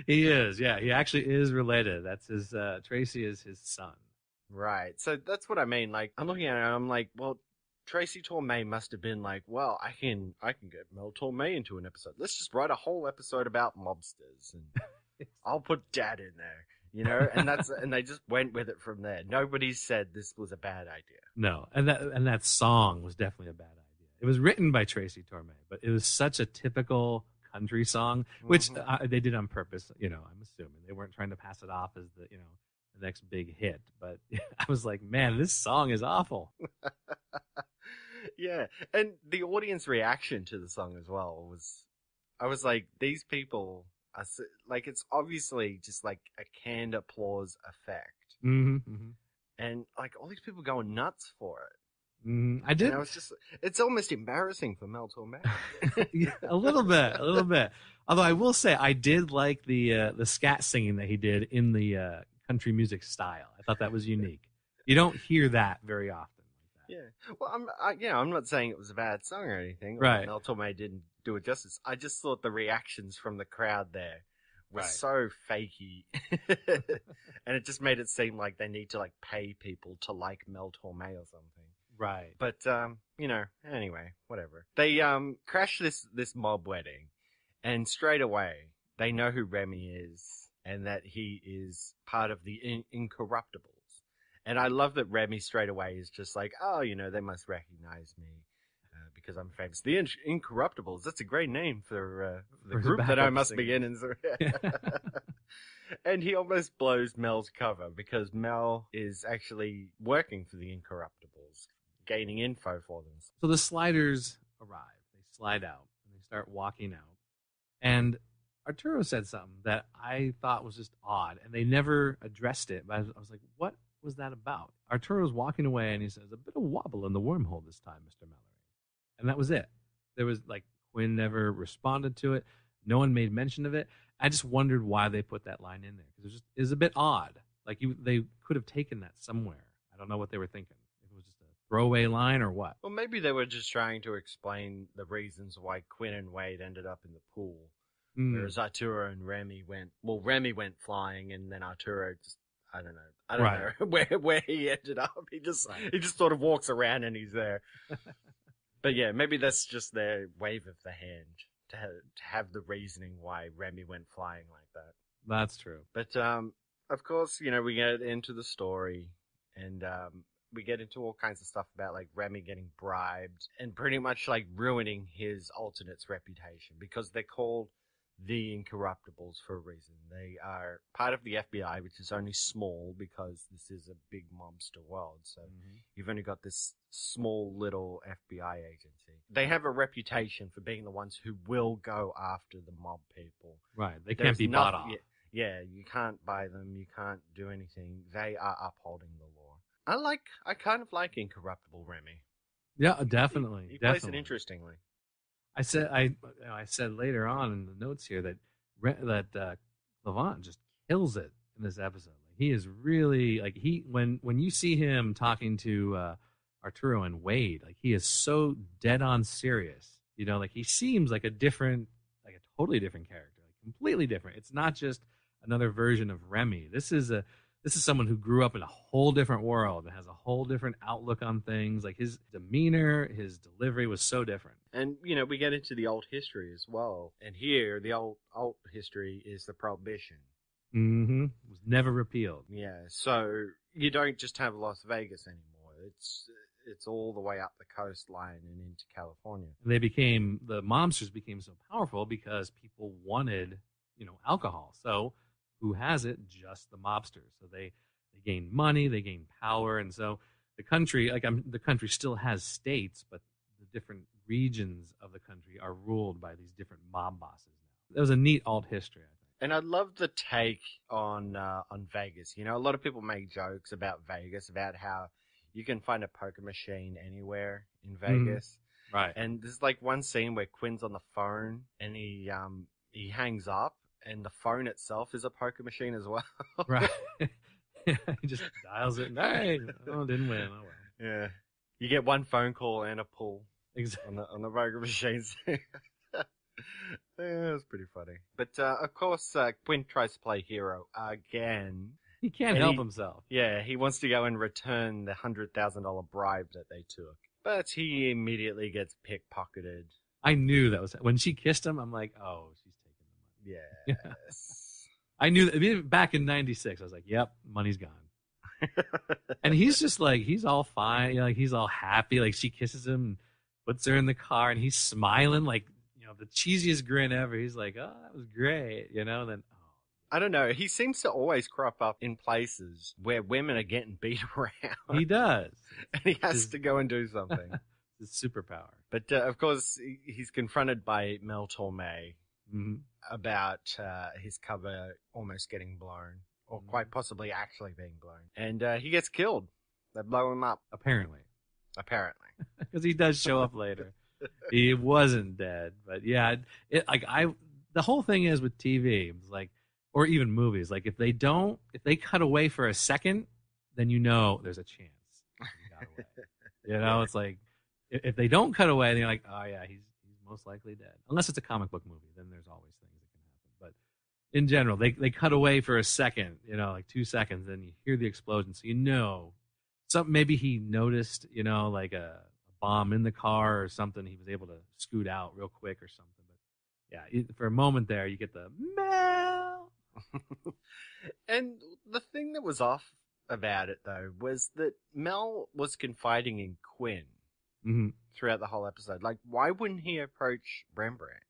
He is, yeah. He actually is related. That's his, Tracy is his son. Right. So that's what I mean. Like, I'm looking at it and I'm like, well, Tracy Torme must have been like, well, I can get Mel Torme into an episode. Let's just write a whole episode about mobsters, and I'll put Dad in there, you know? And they just went with it from there. Nobody said this was a bad idea. No. And that song was definitely a bad idea. It was written by Tracy Torme, but it was such a typical country song, which they did on purpose. You know, I'm assuming they weren't trying to pass it off as the next big hit. But I was like, man, this song is awful. Yeah, and the audience reaction to the song as well I was like, these people are like, it's obviously just like a canned applause effect, and like all these people going nuts for it. I did. You know, it's almost embarrassing for Mel Torme. Yeah, a little bit. Although I will say, I did like the scat singing that he did in the country music style. I thought that was unique. You don't hear that very often. Like that. Yeah. Well, I'm not saying it was a bad song or anything. Right. Mel Torme didn't do it justice. I just thought the reactions from the crowd there were so fakey, and it just made it seem like they need to like pay people to like Mel Torme or something. Right. But, you know, anyway, whatever. They, crash this mob wedding, and straight away, they know who Remy is, and that he is part of the Incorruptibles. And I love that Remy straight away is just like, oh, they must recognize me because I'm famous. The Incorruptibles, that's a great name for the group that I must be in. And he almost blows Mel's cover because Mel is actually working for the Incorruptibles, gaining info for them. So the Sliders arrive. They slide out, and they start walking out. And Arturo said something that I thought was just odd, and they never addressed it. But I was like, what was that about? Arturo's walking away, and he says, a bit of wobble in the wormhole this time, Mr. Mallory. And that was it. There was, Quinn never responded to it. No one made mention of it. I just wondered why they put that line in there, because it was a bit odd. They could have taken that somewhere. I don't know what they were thinking. If it was just a throwaway line or what. Well, maybe they were just trying to explain the reasons why Quinn and Wade ended up in the pool. Whereas Arturo and Remy went flying, and then Arturo just, I don't know where he ended up. He just sort of walks around and he's there. But yeah, maybe that's just their wave of the hand to have the reasoning why Remy went flying like that. That's true. But of course, we get into the story, and we get into all kinds of stuff about Remy getting bribed and pretty much ruining his alternate's reputation because they're called the Incorruptibles for a reason. They are part of the FBI, which is only small because this is a big mobster world. So you've only got this small little FBI agency. They have a reputation for being the ones who will go after the mob people. Right. They can't be bought off. Yeah, you can't buy them. You can't do anything. They are upholding the law. I kind of like Incorruptible Remy. Yeah, definitely. He plays it interestingly. I said later on in the notes here that Levant just kills it in this episode. He is really when you see him talking to Arturo and Wade, he is so dead on serious. He seems like a totally different character, completely different. It's not just another version of Remy. This is someone who grew up in a whole different world and has a whole different outlook on things. His demeanor, his delivery was so different. And, we get into the old history as well. And here, the old history is the Prohibition. Mm-hmm. It was never repealed. Yeah, so you don't just have Las Vegas anymore. It's all the way up the coastline and into California. And the mobsters became so powerful because people wanted, alcohol. So who has it? Just the mobsters. So they gain money, they gain power, and so the country, the country still has states, but the different regions of the country are ruled by these different mob bosses now. That was a neat alt history, I think. And I love the take on Vegas. A lot of people make jokes about Vegas, about how you can find a poker machine anywhere in Vegas. Right. And there's one scene where Quinn's on the phone and he hangs up, and the phone itself is a poker machine as well. Right. He just dials it. Hey, didn't win. Oh, well. Yeah. You get one phone call and a pull. Exactly. On the poker machines. Yeah, it's pretty funny. But, of course, Quinn tries to play hero again. He can't help himself. Yeah, he wants to go and return the $100,000 bribe that they took. But he immediately gets pickpocketed. I knew that was... When she kissed him, I'm like, oh, she's taking the money. Yes. I knew that. Back in 96, I was like, yep, money's gone. And he's just he's all fine. He's all happy. She kisses him and puts her in the car, and he's smiling the cheesiest grin ever. He's like, oh, that was great, and then, I don't know. He seems to always crop up in places where women are getting beat around. He does. And he has to go and do something. It's his superpower. But, of course, he's confronted by Mel Torme about his cover almost getting blown, or quite possibly actually being blown. And he gets killed. They blow him up. Apparently. Because he does show up later. He wasn't dead. But, yeah, the whole thing is with TV, it's or even movies, if they cut away for a second, then there's a chance he got away. It's if they don't cut away, then you're like, oh yeah, he's most likely dead. Unless it's a comic book movie, then there's always things that can happen. But in general, they cut away for a second, 2 seconds, then you hear the explosion, so maybe he noticed, a bomb in the car or something. He was able to scoot out real quick or something. But yeah, for a moment there, you get the Mel. And the thing that was off about it, though, was that Mel was confiding in Quinn throughout the whole episode. Like, why wouldn't he approach Rembrandt?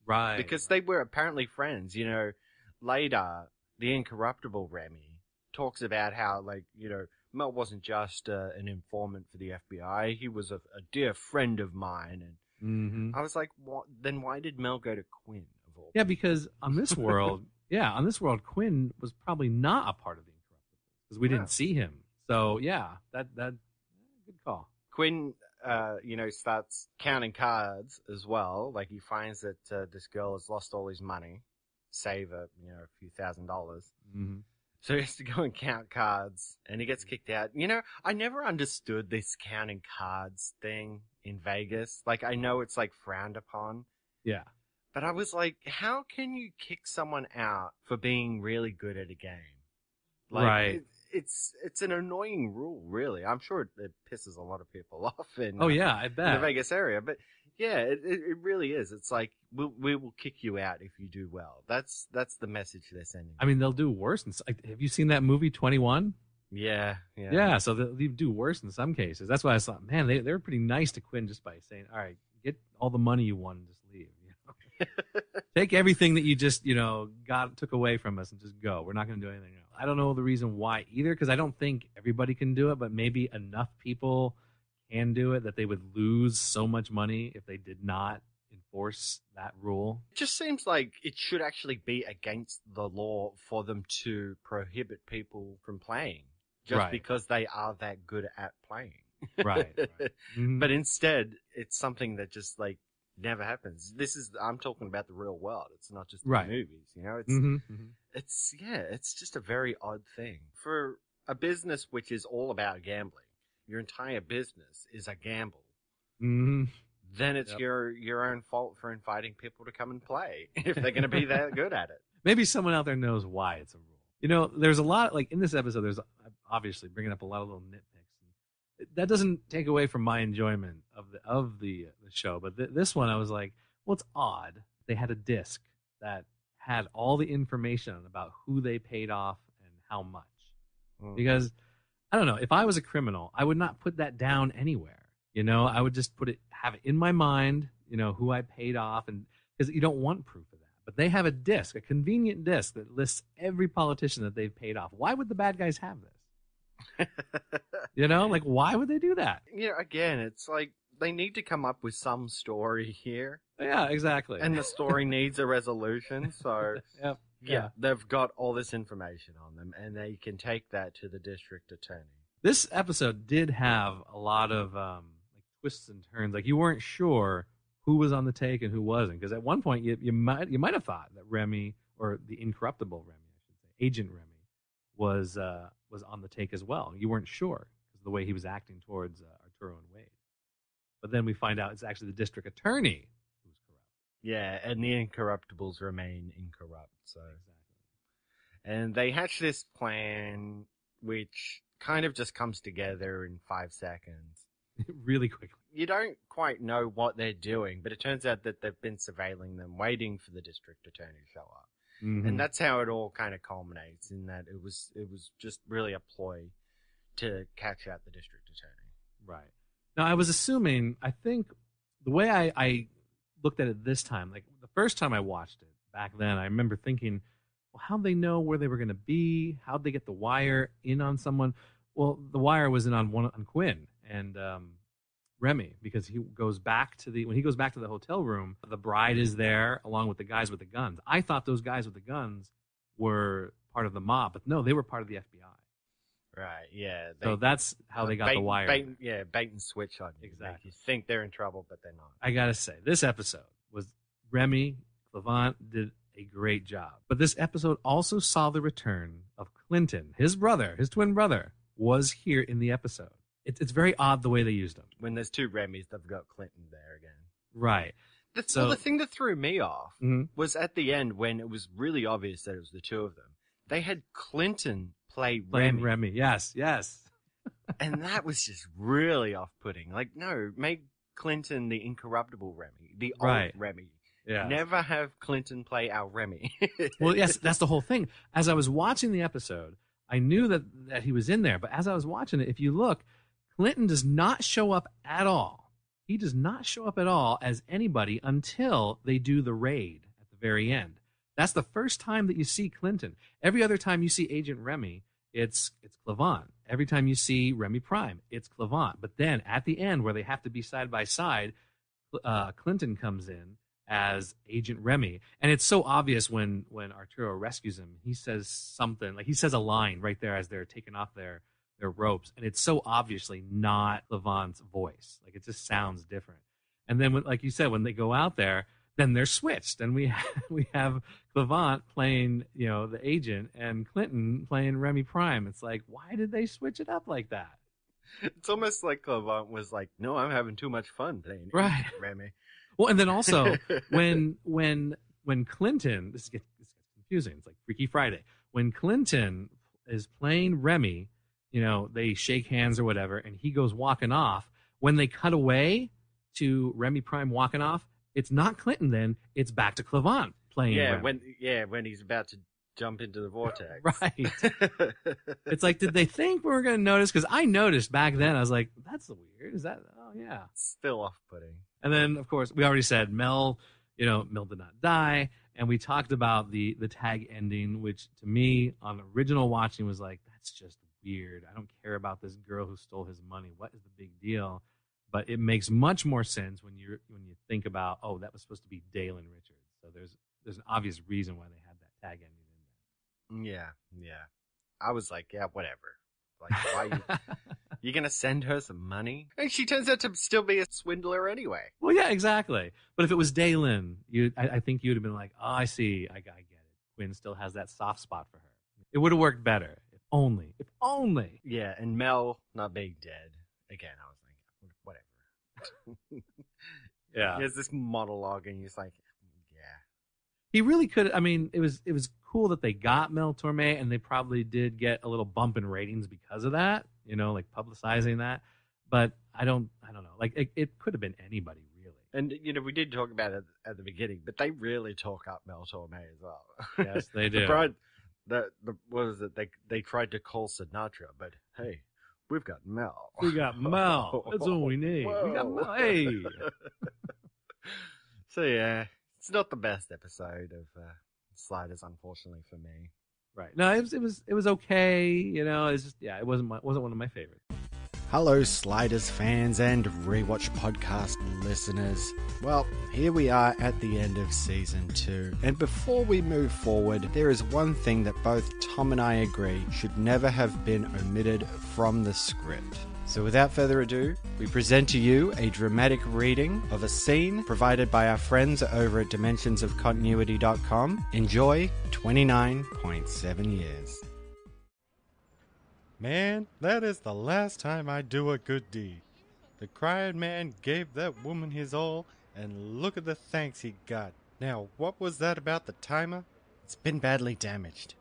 Right. Because they were apparently friends. You know, later, the incorruptible Remy talks about how, like, you know, Mel wasn't just an informant for the FBI. He was a dear friend of mine. And I was like, what? Then why did Mel go to Quinn? Of all Yeah, because on this world, Quinn was probably not a part of the Incorruptibles because we didn't see him. So, yeah, that good call. Quinn, you know, starts counting cards as well. Like, he finds that this girl has lost all his money, save a few $1,000s. So he has to go and count cards, and he gets kicked out. You know, I never understood this counting cards thing in Vegas. Like, I know it's, like, frowned upon. Yeah. But I was like, how can you kick someone out for being really good at a game? Like, right. It's an annoying rule, really. I'm sure it pisses a lot of people off in, I bet. in the Vegas area. But yeah, it really is. It's like, we will kick you out if you do well. That's the message they're sending. I mean, they'll do worse. Have you seen that movie 21? Yeah. Yeah, so they'll do worse in some cases. That's why I thought, man, they were pretty nice to Quinn just by saying, all right, get all the money you won and just leave. You know? Take everything that you just, took away from us and just go. We're not going to do anything else. I don't know the reason why either, because I don't think everybody can do it, but maybe enough people can do it that they would lose so much money if they did not enforce that rule. It just seems like it should actually be against the law for them to prohibit people from playing just because they are that good at playing. Right. But instead, it's something that just like never happens. I'm talking about the real world. It's not just the movies, you know, it's just a very odd thing for a business which is all about gambling. Your entire business is a gamble. Then it's your own fault for inviting people to come and play if they're going to be that good at it. Maybe someone out there knows why it's a rule. You know, there's a lot, like in this episode, there's obviously bringing up a lot of little nitpicks. That doesn't take away from my enjoyment of the show. But this one, I was like, well, it's odd. They had a disc that had all the information about who they paid off and how much. Because, I don't know, if I was a criminal, I would not put that down anywhere. You know, I would just have it in my mind, who I paid off, and because you don't want proof of that. But they have a disc, a convenient disc that lists every politician that they've paid off. Why would the bad guys have this? Like, why would they do that? Again, it's like they need to come up with some story here. Yeah, exactly. And the story needs a resolution, so they've got all this information on them, and they can take that to the district attorney. This episode did have a lot of twists and turns. Like, you weren't sure who was on the take and who wasn't, because at one point you might have thought that Remy, or the incorruptible Remy, I should say, Agent Remy, was on the take as well. You weren't sure because of the way he was acting towards Arturo and Wade. But then we find out it's actually the district attorney who's corrupt. Yeah, and the incorruptibles remain incorrupt. So and they hatch this plan, which kind of just comes together in 5 seconds. Really quickly. You don't quite know what they're doing, but it turns out that they've been surveilling them, waiting for the district attorney to show up. And that's how it all kind of culminates, in that it was just really a ploy to catch out the district attorney. Right. Now, I was assuming, I think the way I looked at it this time, like the first time I watched it back then, I remember thinking, well, how'd they know where they were going to be? How'd they get the wire in on someone? Well, the wire was in on Quinn and Remy, because he goes back to when he goes back to the hotel room, the bride is there along with the guys with the guns. I thought those guys with the guns were part of the mob, but no, they were part of the FBI. Right, yeah. So that's how they got the wire. Bait and switch on you. Exactly. Like you think they're in trouble, but they're not. I gotta say, this episode was Remy Clavant did a great job. But this episode also saw the return of Clinton. His brother, his twin brother, was here in the episode. It's very odd the way they used him. When there's two Remys, they've got Clinton there again. Right. The thing that threw me off was at the end, when it was really obvious that it was the two of them. They had Clinton play Remy. Yes. And that was just really off-putting. Like, no, make Clinton the incorruptible Remy, the old Remy. Yeah. Never have Clinton play our Remy. Well, yes, that's the whole thing. As I was watching the episode, I knew that he was in there, but as I was watching it, if you look, Clinton does not show up at all. He does not show up at all as anybody until they do the raid at the very end. That's the first time that you see Clinton. Every other time you see Agent Remy, it's Clavant. Every time you see Remy Prime, it's Clavant. But then at the end, where they have to be side by side, Clinton comes in as Agent Remy. And it's so obvious when Arturo rescues him. He says something, like he says a line right there as they're taking off their ropes. And it's so obviously not Clavant's voice. Like, it just sounds different. And then, like you said, when they go out there, then they're switched. And we have Clavant playing, the agent, and Clinton playing Remy Prime. It's like, why did they switch it up like that? It's almost like Clavant was like, no, I'm having too much fun playing right. Remy. Well, and then also when Clinton, this gets confusing. It's like Freaky Friday. When Clinton is playing Remy, they shake hands or whatever, and he goes walking off. When they cut away to Remy Prime walking off, it's not Clinton then. It's back to Clavant playing Remy. when he's about to jump into the vortex. Right. It's like, did they think we were going to notice? Because I noticed back then. I was like, that's weird. Is that? Oh, yeah. Still off-putting. And then, of course, we already said Mel did not die. And we talked about the tag ending, which to me, on original watching, was like, that's just weird. I don't care about this girl who stole his money. What is the big deal? But it makes much more sense when you think about, oh, that was supposed to be Dale and Richard. So there's an obvious reason why they had that tag ending in there. Yeah. I was like, yeah, whatever. Like, why you gonna send her some money? And she turns out to still be a swindler anyway. Well, yeah, exactly. But if it was Daylin, I think you'd have been like, oh, I see, I get it. Quinn still has that soft spot for her. It would have worked better. If only. Yeah, and Mel not being dead. Again, I was like, whatever. Yeah. There's this monologue, and he's like, yeah. He really could. I mean, it was cool that they got Mel Torme, and they probably did get a little bump in ratings because of that, like publicizing that. But I don't know. Like, it could have been anybody, really. And, we did talk about it at the beginning, but they really talk up Mel Torme as well. Yes, they do. What was it? They tried to call Sinatra, but hey, we've got Mel. We got Mel. That's all we need. Whoa. We got Mel. Hey. So yeah, it's not the best episode of Sliders, unfortunately for me. Right. No, it was okay. It's just, it wasn't one of my favorites. Hello, Sliders fans and Rewatch podcast listeners. Well, here we are at the end of Season 2. And before we move forward, there is one thing that both Tom and I agree should never have been omitted from the script. So without further ado, we present to you a dramatic reading of a scene provided by our friends over at dimensionsofcontinuity.com. Enjoy 29.7 years. Man, that is the last time I do a good deed. The crying man gave that woman his all, and look at the thanks he got. Now, what was that about the timer? It's been badly damaged.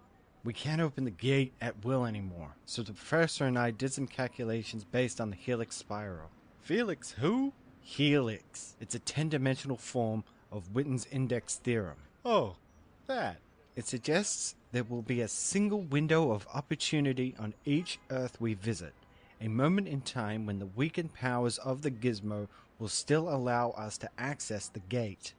We can't open the gate at will anymore, so the professor and I did some calculations based on the helix spiral. Felix who? Helix. It's a 10-dimensional form of Witten's index theorem. Oh, that. It suggests there will be a single window of opportunity on each Earth we visit, a moment in time when the weakened powers of the gizmo will still allow us to access the gate.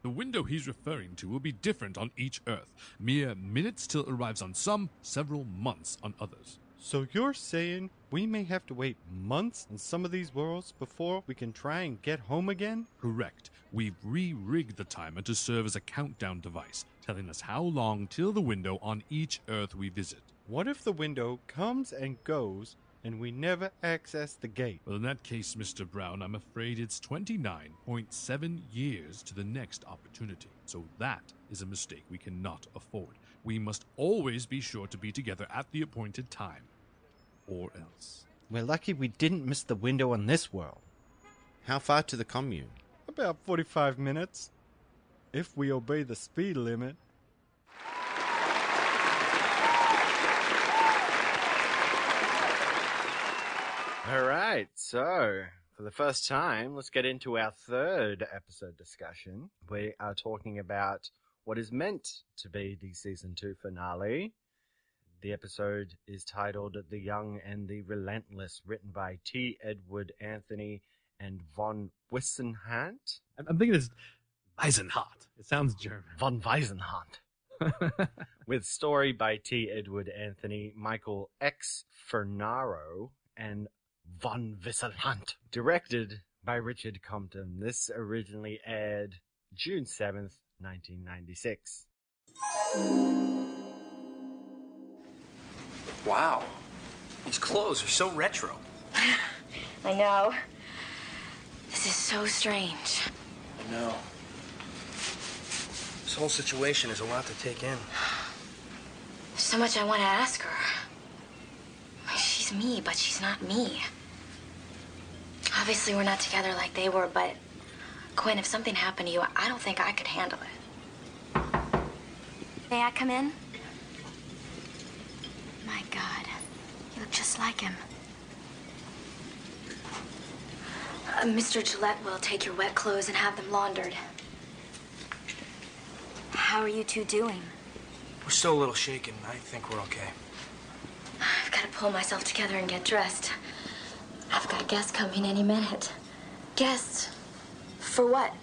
The window he's referring to will be different on each Earth, mere minutes till it arrives on some, several months on others. So you're saying we may have to wait months on some of these worlds before we can try and get home again? Correct. We've re-rigged the timer to serve as a countdown device, telling us how long till the window on each Earth we visit. What if the window comes and goes and we never access the gate? Well, in that case, Mr. Brown, I'm afraid it's 29.7 years to the next opportunity. So that is a mistake we cannot afford. We must always be sure to be together at the appointed time. Or else. We're lucky we didn't miss the window on this world. How far to the commune? About 45 minutes. If we obey the speed limit. Alright, so for the first time, let's get into our third episode discussion. We are talking about what is meant to be the Season 2 finale, The episode is titled The Young and the Relentless, written by T. Edward Anthony and von Wissenhant. I'm thinking it's Weisenhart. It sounds German. Von Weisenhant. With story by T. Edward Anthony, Michael X. Fernaro, and von Wissenhant. Directed by Richard Compton. This originally aired June 7th, 1996. Wow. These clothes are so retro. I know. This is so strange. I know. This whole situation is a lot to take in. There's so much I want to ask her. She's me, but she's not me. Obviously, we're not together like they were, but Quinn, if something happened to you, I don't think I could handle it. May I come in? My God, you look just like him. Mr. Gillette will take your wet clothes and have them laundered. How are you two doing? We're still a little shaken. I think we're okay. I've got to pull myself together and get dressed. I've got guests coming any minute. Guests? For what?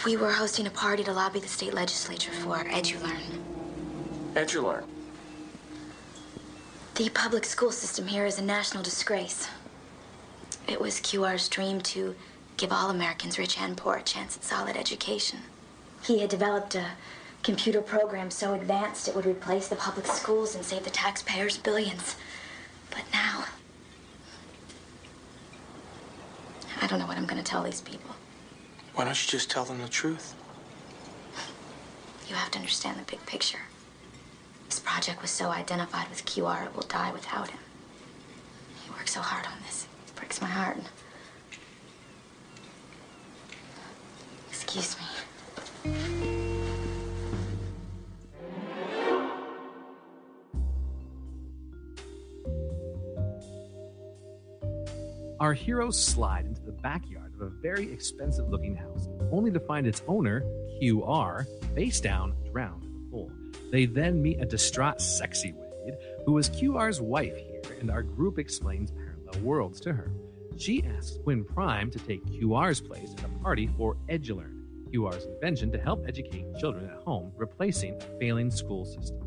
We were hosting a party to lobby the state legislature for EduLearn. EduLearn? The public school system here is a national disgrace. It was QR's dream to give all Americans, rich and poor, a chance at solid education. He had developed a computer program so advanced it would replace the public schools and save the taxpayers billions. But now, I don't know what I'm going to tell these people. Why don't you just tell them the truth? You have to understand the big picture. This project was so identified with QR, it will die without him. He worked so hard on this. It breaks my heart. Excuse me. Our heroes slide into the backyard of a very expensive-looking house, only to find its owner, QR, face down, drowned in the pool. They then meet a distraught Sexy Wade, who is QR's wife here, and our group explains parallel worlds to her. She asks Quinn Prime to take QR's place at a party for EduLearn, QR's invention to help educate children at home, replacing a failing school system.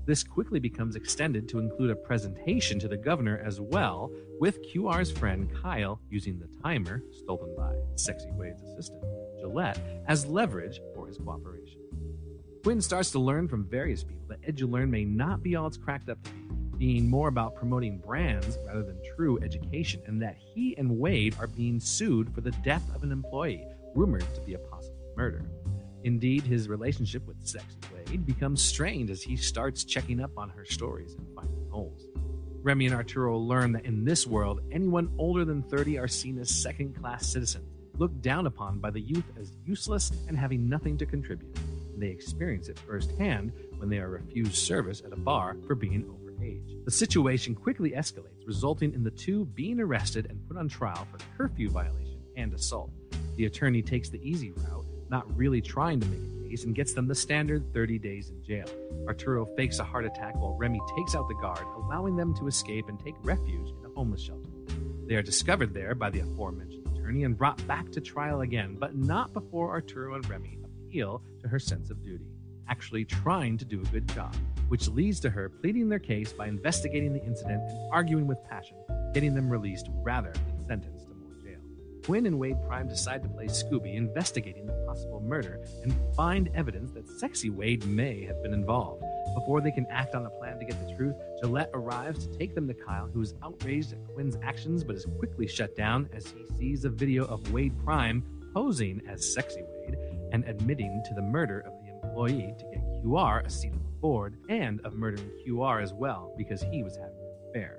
This quickly becomes extended to include a presentation to the governor as well, with QR's friend Kyle using the timer, stolen by Sexy Wade's assistant, Gillette, as leverage for his cooperation. Quinn starts to learn from various people that EduLearn may not be all it's cracked up to be, being more about promoting brands rather than true education, and that he and Wade are being sued for the death of an employee, rumored to be a possible murder. Indeed, his relationship with Sexy Wade becomes strained as he starts checking up on her stories and finding holes. Remy and Arturo learn that in this world, anyone older than 30 are seen as second-class citizens, looked down upon by the youth as useless and having nothing to contribute. They experience it firsthand when they are refused service at a bar for being overage. The situation quickly escalates, resulting in the two being arrested and put on trial for curfew violation and assault. The attorney takes the easy route, not really trying to make a case, and gets them the standard 30 days in jail. Arturo fakes a heart attack while Remy takes out the guard, allowing them to escape and take refuge in a homeless shelter. They are discovered there by the aforementioned attorney and brought back to trial again, but not before Arturo and Remy appeal to her sense of duty, actually trying to do a good job, which leads to her pleading their case by investigating the incident and arguing with passion, getting them released rather than sentenced to more jail. Quinn and Wade Prime decide to play Scooby, investigating the possible murder, and find evidence that Sexy Wade may have been involved. Before they can act on a plan to get the truth, Gillette arrives to take them to Kyle, who is outraged at Quinn's actions but is quickly shut down as he sees a video of Wade Prime posing as Sexy Wade and admitting to the murder of the employee to get QR a seat on the board, and of murdering QR as well because he was having an affair.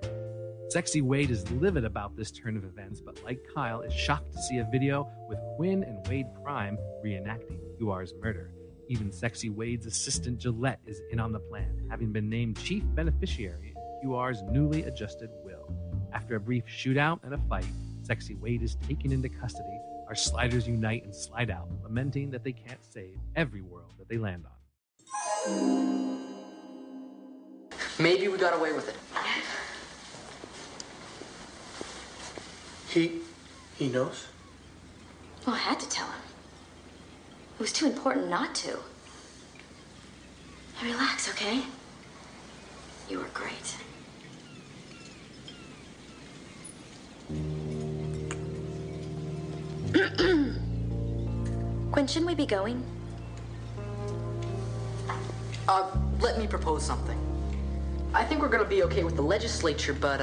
Sexy Wade is livid about this turn of events, but like Kyle, is shocked to see a video with Quinn and Wade Prime reenacting QR's murder. Even Sexy Wade's assistant Gillette is in on the plan, having been named chief beneficiary in QR's newly adjusted will. After a brief shootout and a fight, Sexy Wade is taken into custody. Our sliders unite and slide out, lamenting that they can't save every world that they land on. Maybe we got away with it. He knows? Well, I had to tell him. It was too important not to. Hey, relax, okay? You were great. Quinn, shouldn't we be going? Let me propose something. I think we're gonna be okay with the legislature, but,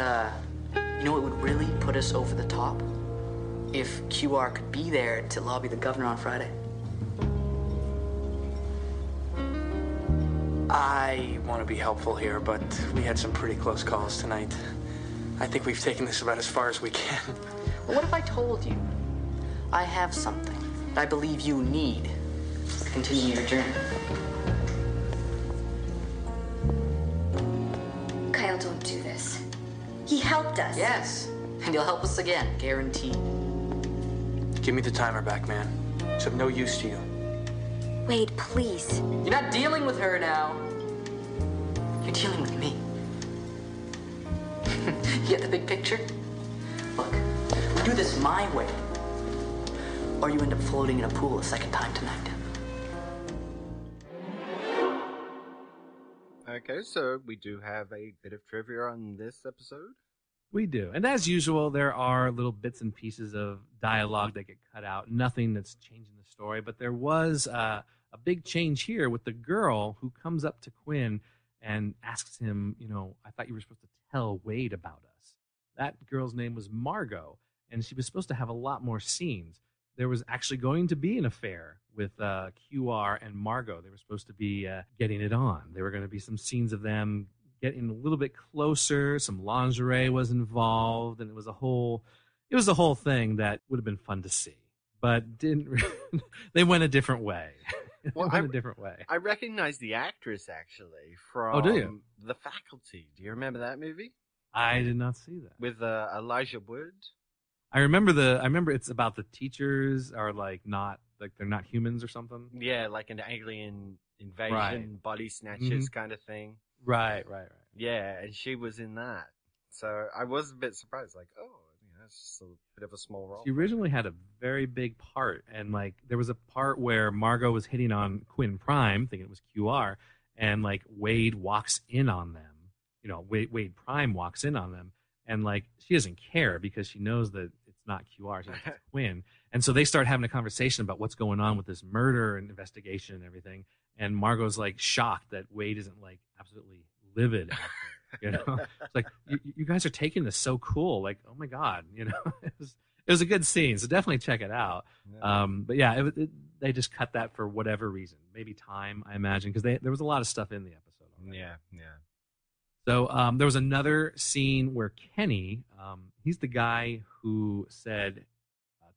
you know what would really put us over the top? If QR could be there to lobby the governor on Friday. I want to be helpful here, but we had some pretty close calls tonight. I think we've taken this about as far as we can. Well, what if I told you I have something that I believe you need to continue your journey? Kyle, don't do this. He helped us. Yes, and he'll help us again, guaranteed. Give me the timer back, man. It's of no use to you. Wade, please. You're not dealing with her now. You're dealing with me. You get the big picture? Look, we do this my way, or you end up floating in a pool a second time tonight. Okay, so we do have a bit of trivia on this episode. We do. And as usual, there are little bits and pieces of dialogue that get cut out. Nothing that's changing the story. But there was a big change here with the girl who comes up to Quinn and asks him, I thought you were supposed to tell Wade about us. That girl's name was Margot, and she was supposed to have a lot more scenes. There was actually going to be an affair with QR and Margot. They were supposed to be getting it on. There were going to be some scenes of them getting a little bit closer. Some lingerie was involved, and it was a whole thing that would have been fun to see, but didn't. They went a different way. I recognize the actress actually from Oh, do you? The Faculty. Do you remember that movie? I did not see that. With Elijah Wood. I remember it's about the teachers are they're not humans or something. Yeah, like an alien invasion, Right. body snatchers kind of thing. Right. Yeah, and she was in that. So I was a bit surprised, it's just a bit of a small role. She originally had a very big part, and there was a part where Margot was hitting on Quinn Prime, thinking it was QR, and Wade walks in on them. Wade Prime walks in on them, and she doesn't care because she knows that it's not QR, it's Quinn. And so they start having a conversation about what's going on with this murder and investigation and everything. And Margot's shocked that Wade isn't absolutely livid. It's you guys are taking this so cool. Oh my God, it was a good scene. So definitely check it out. Yeah. But yeah, they just cut that for whatever reason, maybe time, I imagine, because there was a lot of stuff in the episode already. Yeah. So there was another scene where Kenny, he's the guy who said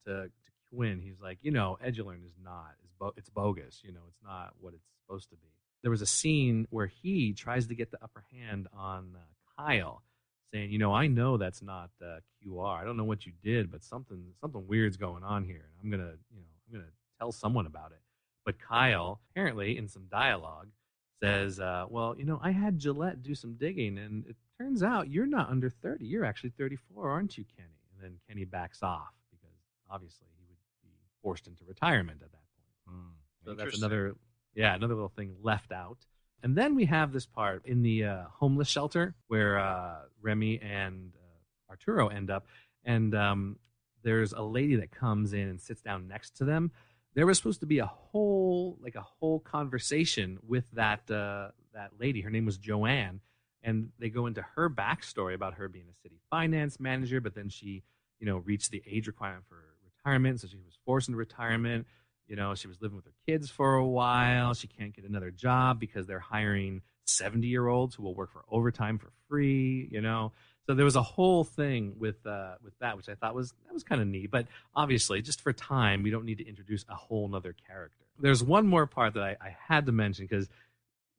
to Quinn, he's like, Edulern is not, it's bogus. It's not what it's supposed to be. There was a scene where he tries to get the upper hand on Kyle, saying, I know that's not QR. I don't know what you did, but something weird's going on here, and I'm gonna tell someone about it. But Kyle, apparently in some dialogue, says, I had Gillette do some digging, and it turns out you're not under 30. You're actually 34, aren't you, Kenny? And then Kenny backs off because obviously he would be forced into retirement at that point. So that's another little thing left out. And then we have this part in the homeless shelter where Remy and Arturo end up, and there's a lady that comes in and sits down next to them. There was supposed to be a whole conversation with that lady. Her name was Joanne, and they go into her backstory about her being a city finance manager, but then she, reached the age requirement for retirement, so she was forced into retirement. She was living with her kids for a while. She can't get another job because they're hiring 70-year-olds who will work for overtime for free. So there was a whole thing with that, which I thought was kind of neat. But obviously, just for time, we don't need to introduce a whole nother character. There's one more part that I had to mention, because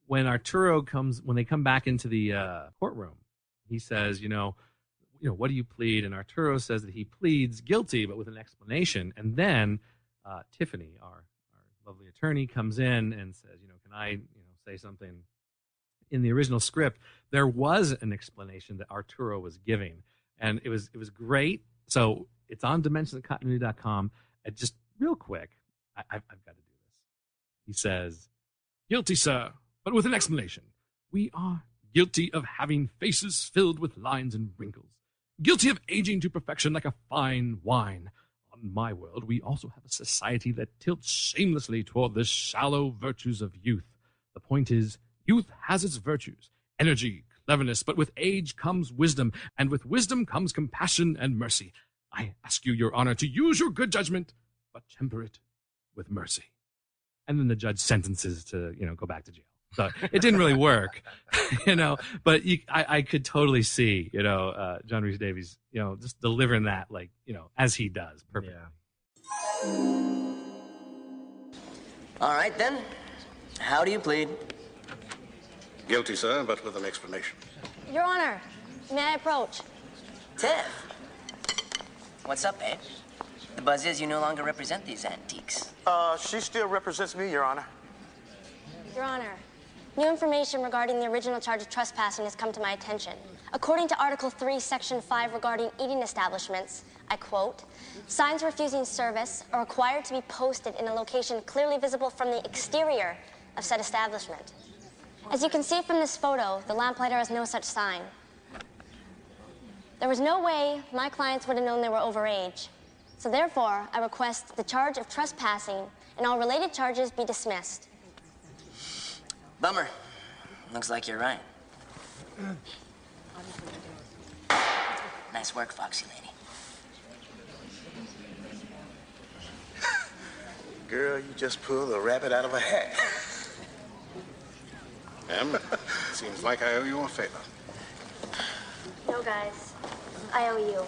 when they come back into the courtroom, he says, what do you plead? And Arturo says that he pleads guilty, but with an explanation. And then Tiffany, our lovely attorney, comes in and says, can I say something in the original script, there was an explanation that Arturo was giving, and it was great. So it's on dimensionsofcontinuity.com. Just real quick, I've got to do this. He says, "Guilty, sir, but with an explanation. We are guilty of having faces filled with lines and wrinkles. Guilty of aging to perfection like a fine wine. On my world, we also have a society that tilts shamelessly toward the shallow virtues of youth. The point is, youth has its virtues, energy, cleverness, but with age comes wisdom, and with wisdom comes compassion and mercy. I ask you, Your Honor, to use your good judgment, but temper it with mercy." And then the judge sentences to, go back to jail. So it didn't really work, but I could totally see, John Rhys Davies, just delivering that as he does perfectly. Yeah. All right, then. How do you plead? Guilty, sir, but with an explanation. Your Honor, may I approach? Tiff. What's up, babe? The buzz is you no longer represent these antiques. She still represents me, Your Honor. Your Honor, new information regarding the original charge of trespassing has come to my attention. According to Article 3, Section 5 regarding eating establishments, I quote, "Signs refusing service are required to be posted in a location clearly visible from the exterior of said establishment. As you can see from this photo, the lamplighter has no such sign. There was no way my clients would have known they were overage. So therefore, I request the charge of trespassing and all related charges be dismissed." Bummer. Looks like you're right. Nice work, Foxy Lady. Girl, you just pulled a rabbit out of a hat. Em, seems like I owe you a favor. No, guys. I owe you.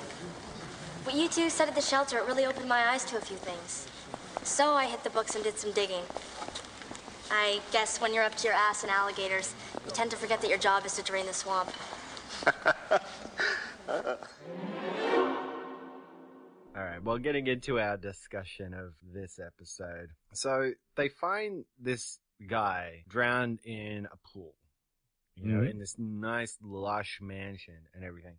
What you two said at the shelter, it really opened my eyes to a few things. So I hit the books and did some digging. I guess when you're up to your ass in alligators, you tend to forget that your job is to drain the swamp. All right, well, getting into our discussion of this episode. So they find this guy drowned in a pool, in this nice, lush mansion and everything.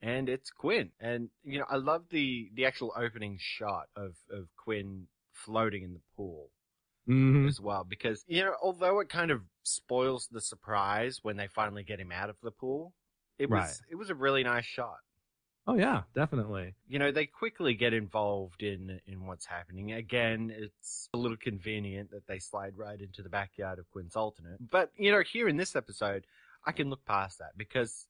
And it's Quinn. And, I love the actual opening shot of Quinn floating in the pool as well. Because, although it kind of spoils the surprise when they finally get him out of the pool, it was a really nice shot. Oh, yeah, definitely. They quickly get involved in what's happening. Again, it's a little convenient that they slide right into the backyard of Quinn's alternate. But, here in this episode, I can look past that because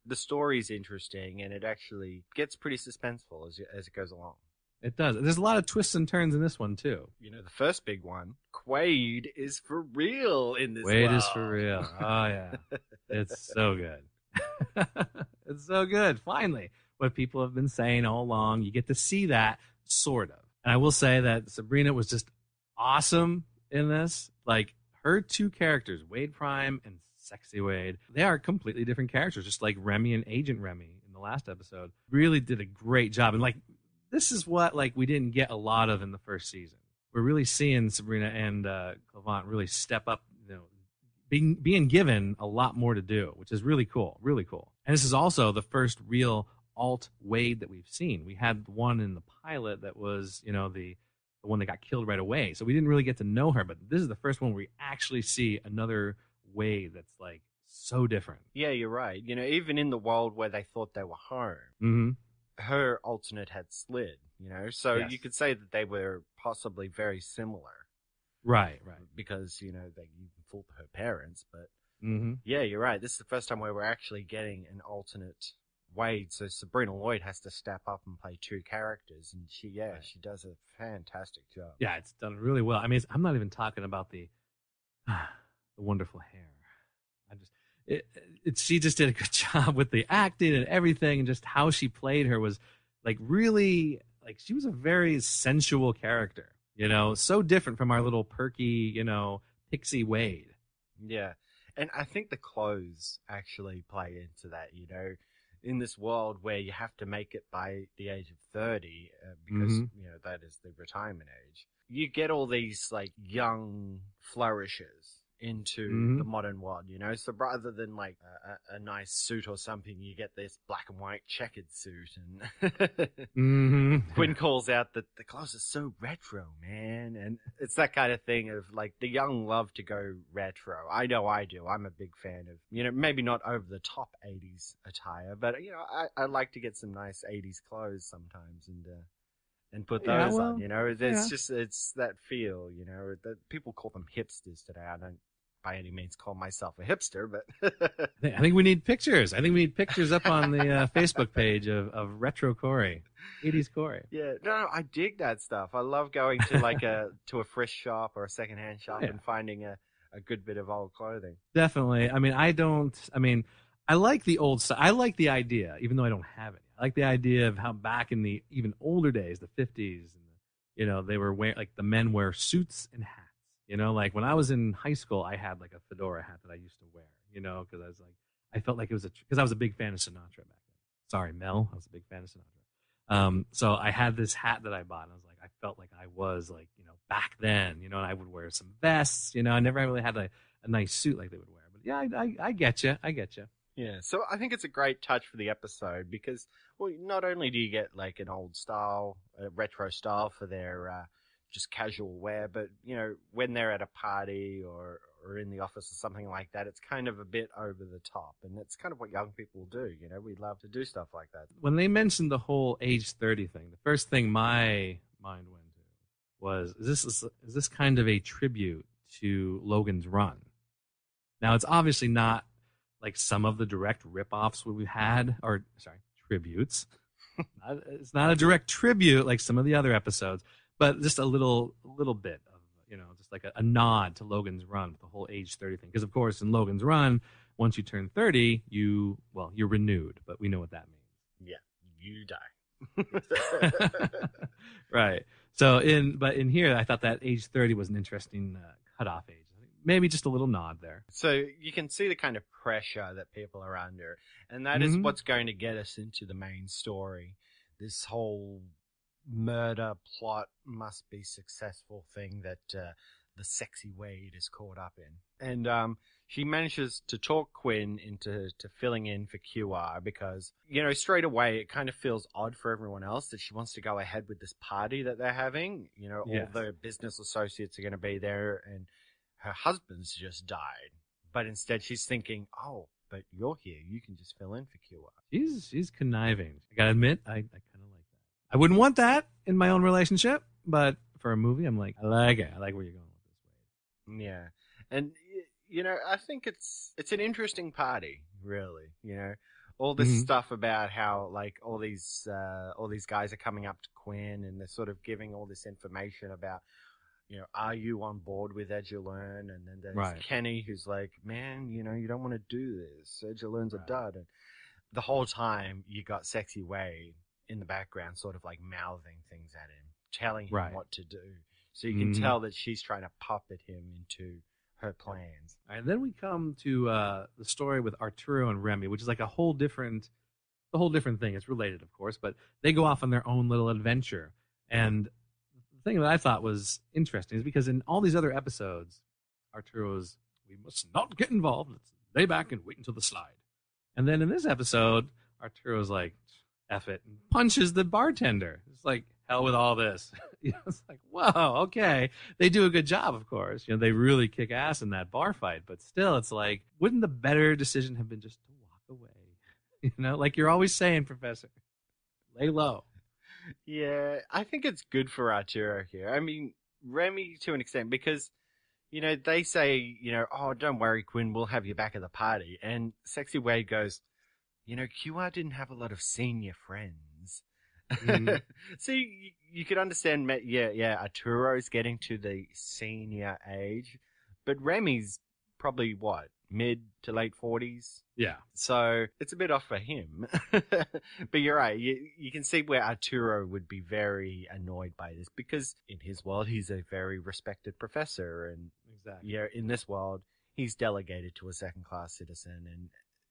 the story's interesting and it actually gets pretty suspenseful as it goes along. It does. There's a lot of twists and turns in this one, too. The first big one, Quaid is for real in this Quaid world. is for real. Oh, yeah. It's so good. It's so good. Finally. What people have been saying all along. You get to see that, sort of. And I will say that Sabrina was just awesome in this. Like, her two characters, Wade Prime and Sexy Wade, they are completely different characters, just like Remy and Agent Remy in the last episode. Really did a great job. And, this is what, we didn't get a lot of in the first season. We're really seeing Sabrina and Clavant really step up, being given a lot more to do, which is really cool, really cool. And this is also the first real alt Wade that we've seen. We had one in the pilot that was, the one that got killed right away. So we didn't really get to know her, but this is the first one where we actually see another Wade that's so different. Yeah, you're right. Even in the world where they thought they were home, her alternate had slid, so Yes. you could say that they were possibly very similar. Right. Because, they even fooled her parents, but yeah, you're right. This is the first time where we're actually getting an alternate Wade, so Sabrina Lloyd has to step up and play two characters, and she does a fantastic job. Yeah, it's done really well. I mean, I'm not even talking about the wonderful hair. She just did a good job with the acting and everything, and just how she played her was really she was a very sensual character. So different from our little perky, pixie Wade. Yeah, and I think the clothes actually play into that. In this world where you have to make it by the age of 30, because, that is the retirement age, you get all these, young flourishes into the modern world, you know? So rather than like a nice suit or something, you get this black and white checkered suit. And Quinn calls out that the clothes are so retro, man. And it's that kind of thing of like the young love to go retro. I know I do. I'm a big fan of, you know, maybe not over the top 80s attire, but, you know, I like to get some nice 80s clothes sometimes and put those on, you know. It's just, it's that feel, you know, that people call them hipsters today. I don't by any means call myself a hipster, but I think we need pictures. I think we need pictures up on the Facebook page of retro Cory, 80s Cory. Yeah, no, I dig that stuff. I love going to like to a thrift shop or a secondhand shop and finding a good bit of old clothing. Definitely. I mean, I like the old stuff. I like the idea, even though I don't have it. I like the idea of how back in the even older days, the 50s, and you know, they were wearing, like the men wear suits and hats. You know, like when I was in high school, I had like a fedora hat that I used to wear, you know, because I felt like it was because I was a big fan of Sinatra back then. Sorry, Mel. I was a big fan of Sinatra. So I had this hat that I bought, and I was like, I felt like I was like, you know, back then, you know, and I would wear some vests, you know, I never really had a nice suit like they would wear. But yeah, I get you. I get you. Yeah, so I think it's a great touch for the episode because, well, not only do you get like an old style, a retro style for their just casual wear, but, you know, when they're at a party or in the office or something like that, it's kind of a bit over the top. And that's kind of what young people do, you know, we love to do stuff like that. When they mentioned the whole age 30 thing, the first thing my mind went to was, is this kind of a tribute to Logan's Run? Now, it's obviously not like some of the direct rip-offs we've had, or, sorry, tributes. It's not a direct tribute like some of the other episodes, but just a little bit of, you know, just like a nod to Logan's Run with the whole age 30 thing. Because, of course, in Logan's Run, once you turn 30, you're renewed, but we know what that means. Yeah, you die. Right. So in here, I thought that age 30 was an interesting cutoff age. Maybe just a little nod there. So you can see the kind of pressure that people are under, and that is what's going to get us into the main story. This whole murder plot must be successful thing that the sexy Wade is caught up in. And she manages to talk Quinn into filling in for QR because, you know, straight away it kind of feels odd for everyone else that she wants to go ahead with this party that they're having. You know, all the business associates are going to be there and her husband's just died. But instead she's thinking, oh, but you're here. You can just fill in for QR. She's conniving. I gotta admit, I kind of like that. I wouldn't want that in my own relationship, but for a movie, I'm like, I like it. I like where you're going with this, Wade. Yeah. And, you know, I think it's an interesting party, really. You know, all this stuff about how, like, all these guys are coming up to Quinn and they're sort of giving all this information about, you know, are you on board with Edgelern? And then there's Kenny who's like, man, you know, you don't want to do this. Edgelern's a dud. And the whole time you got Sexy Wade in the background sort of like mouthing things at him, telling him what to do. So you can tell that she's trying to puppet him into her plans. And then we come to the story with Arturo and Remy, which is like a whole different thing. It's related, of course, but they go off on their own little adventure. And the thing that I thought was interesting is because in all these other episodes, Arturo's, we must not get involved. Let's lay back and wait until the slide. And then in this episode, Arturo's like, F it, and punches the bartender. It's like, hell with all this. You know, it's like, whoa, okay. They do a good job, of course. You know, they really kick ass in that bar fight. But still, it's like, wouldn't the better decision have been just to walk away? You know, like you're always saying, Professor, lay low. Yeah, I think it's good for Arturo here. I mean, Remy to an extent, because, you know, they say, you know, oh, don't worry, Quinn, we'll have you back at the party. And Sexy Wade goes, you know, QR didn't have a lot of senior friends. So you could understand, Arturo's getting to the senior age, but Remy's probably what, mid to late 40s? Yeah. So it's a bit off for him. But you're right. You can see where Arturo would be very annoyed by this because in his world, he's a very respected professor. And in this world, he's delegated to a second-class citizen and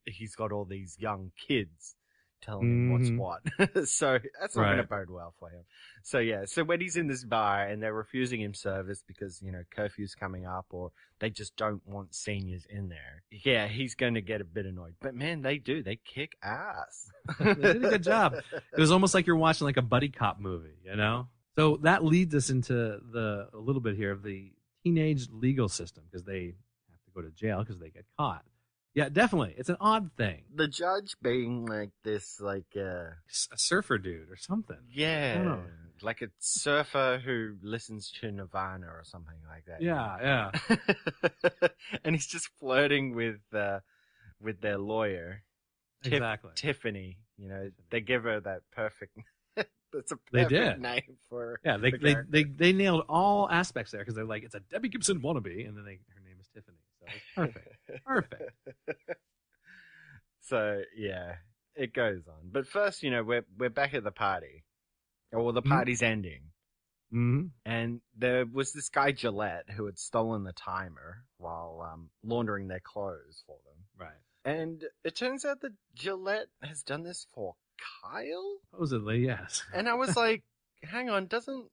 he's got all these young kids telling him what's what. So that's not going to Right. bode well for him. So yeah, so when he's in this bar and they're refusing him service because, you know, curfew's coming up or they just don't want seniors in there, yeah, he's going to get a bit annoyed. But man, they do. They kick ass. They did a good job. It was almost like you're watching like a buddy cop movie, you know? So that leads us into a little bit here of the teenage legal system, because they have to go to jail because they get caught. Yeah, definitely. It's an odd thing. The judge being like this, like A surfer dude or something. I yeah, don't know. like a surfer who listens to Nirvana or something like that. Yeah. And he's just flirting with their lawyer, Exactly. Tiffany. You know, they give her that perfect. That's a They perfect did. name for. Yeah, the character. they nailed all aspects there, because they're like, it's a Debbie Gibson wannabe, and then her name is Tiffany. So it's perfect. Perfect. So yeah, it goes on. But first, you know, we're back at the party, or the party's ending. Mm-hmm. And there was this guy Gillette who had stolen the timer while laundering their clothes for them. Right. And it turns out that Gillette has done this for Kyle. Supposedly, yes. And I was like, hang on, doesn't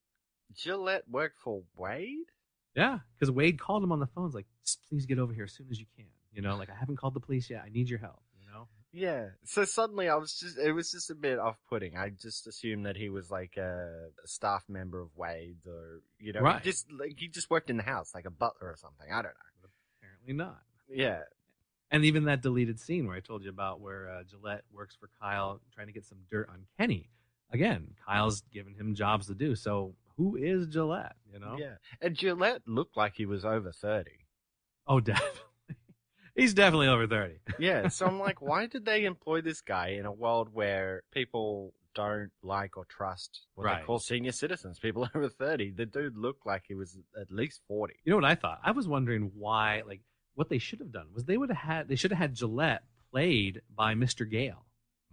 Gillette work for Wade? Yeah, because Wade called him on the phone. He's like, please get over here as soon as you can. You know, like, I haven't called the police yet. I need your help, you know? Yeah. So suddenly it was just a bit off-putting. I just assumed that he was like a staff member of Wade's, or, you know, Right. he just worked in the house, like a butler or something. I don't know. Apparently not. Yeah. And even that deleted scene where I told you about where Gillette works for Kyle trying to get some dirt on Kenny. Again, Kyle's giving him jobs to do. So who is Gillette, you know? Yeah. And Gillette looked like he was over 30. Oh, definitely. He's definitely over 30. Yeah. So I'm like, why did they employ this guy in a world where people don't like or trust what Right. they call senior citizens, people over 30? The dude looked like he was at least 40. You know what I thought? I was wondering why, like, what they should have done was they should have had Gillette played by Mr. Gale.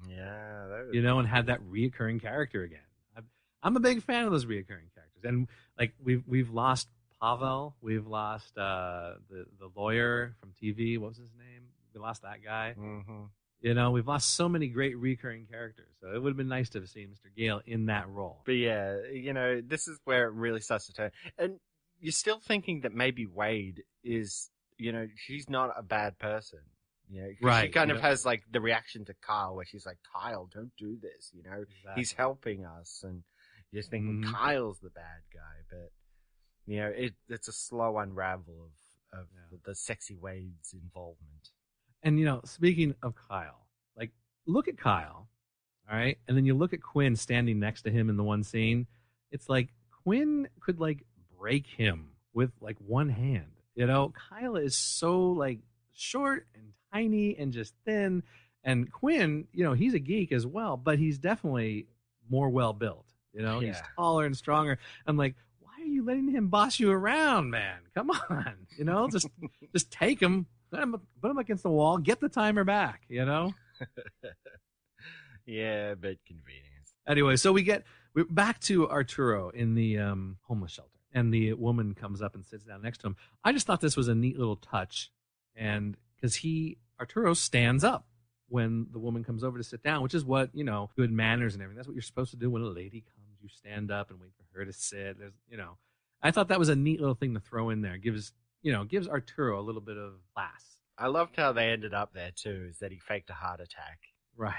Yeah. That was... You know, and had that reoccurring character again. I'm a big fan of those reoccurring characters. And like we've lost Pavel, we've lost the lawyer from TV. What was his name? We lost that guy. Mm-hmm. You know, we've lost so many great recurring characters. So it would have been nice to have seen Mr. Gale in that role. But yeah, you know, this is where it really starts to turn. And you're still thinking that maybe Wade is, you know, she's not a bad person. You know, 'cause Right. She kind of has like the reaction to Kyle where she's like, Kyle, don't do this. You know, he's helping us. And you're just thinking Kyle's the bad guy. But, you know, it's a slow unravel of the sexy Wade's involvement. And, you know, speaking of Kyle, like, look at Kyle, all right? And then you look at Quinn standing next to him in the one scene. It's like Quinn could, like, break him with, like, one hand. You know, Kyle is so, like, short and tiny and just thin. And Quinn, you know, he's a geek as well, but he's definitely more well-built. You know, he's taller and stronger. I'm like, why are you letting him boss you around, man? Come on. You know, just take him. Put him against the wall. Get the timer back, you know? Yeah, but convenience. Anyway, so we're back to Arturo in the homeless shelter. And the woman comes up and sits down next to him. I just thought this was a neat little touch. And because Arturo stands up when the woman comes over to sit down, which is what, you know, good manners and everything. That's what you're supposed to do when a lady comes. You stand up and wait for her to sit. There's, you know, I thought that was a neat little thing to throw in there. Gives Arturo a little bit of class. I loved how they ended up there too, is that he faked a heart attack. Right.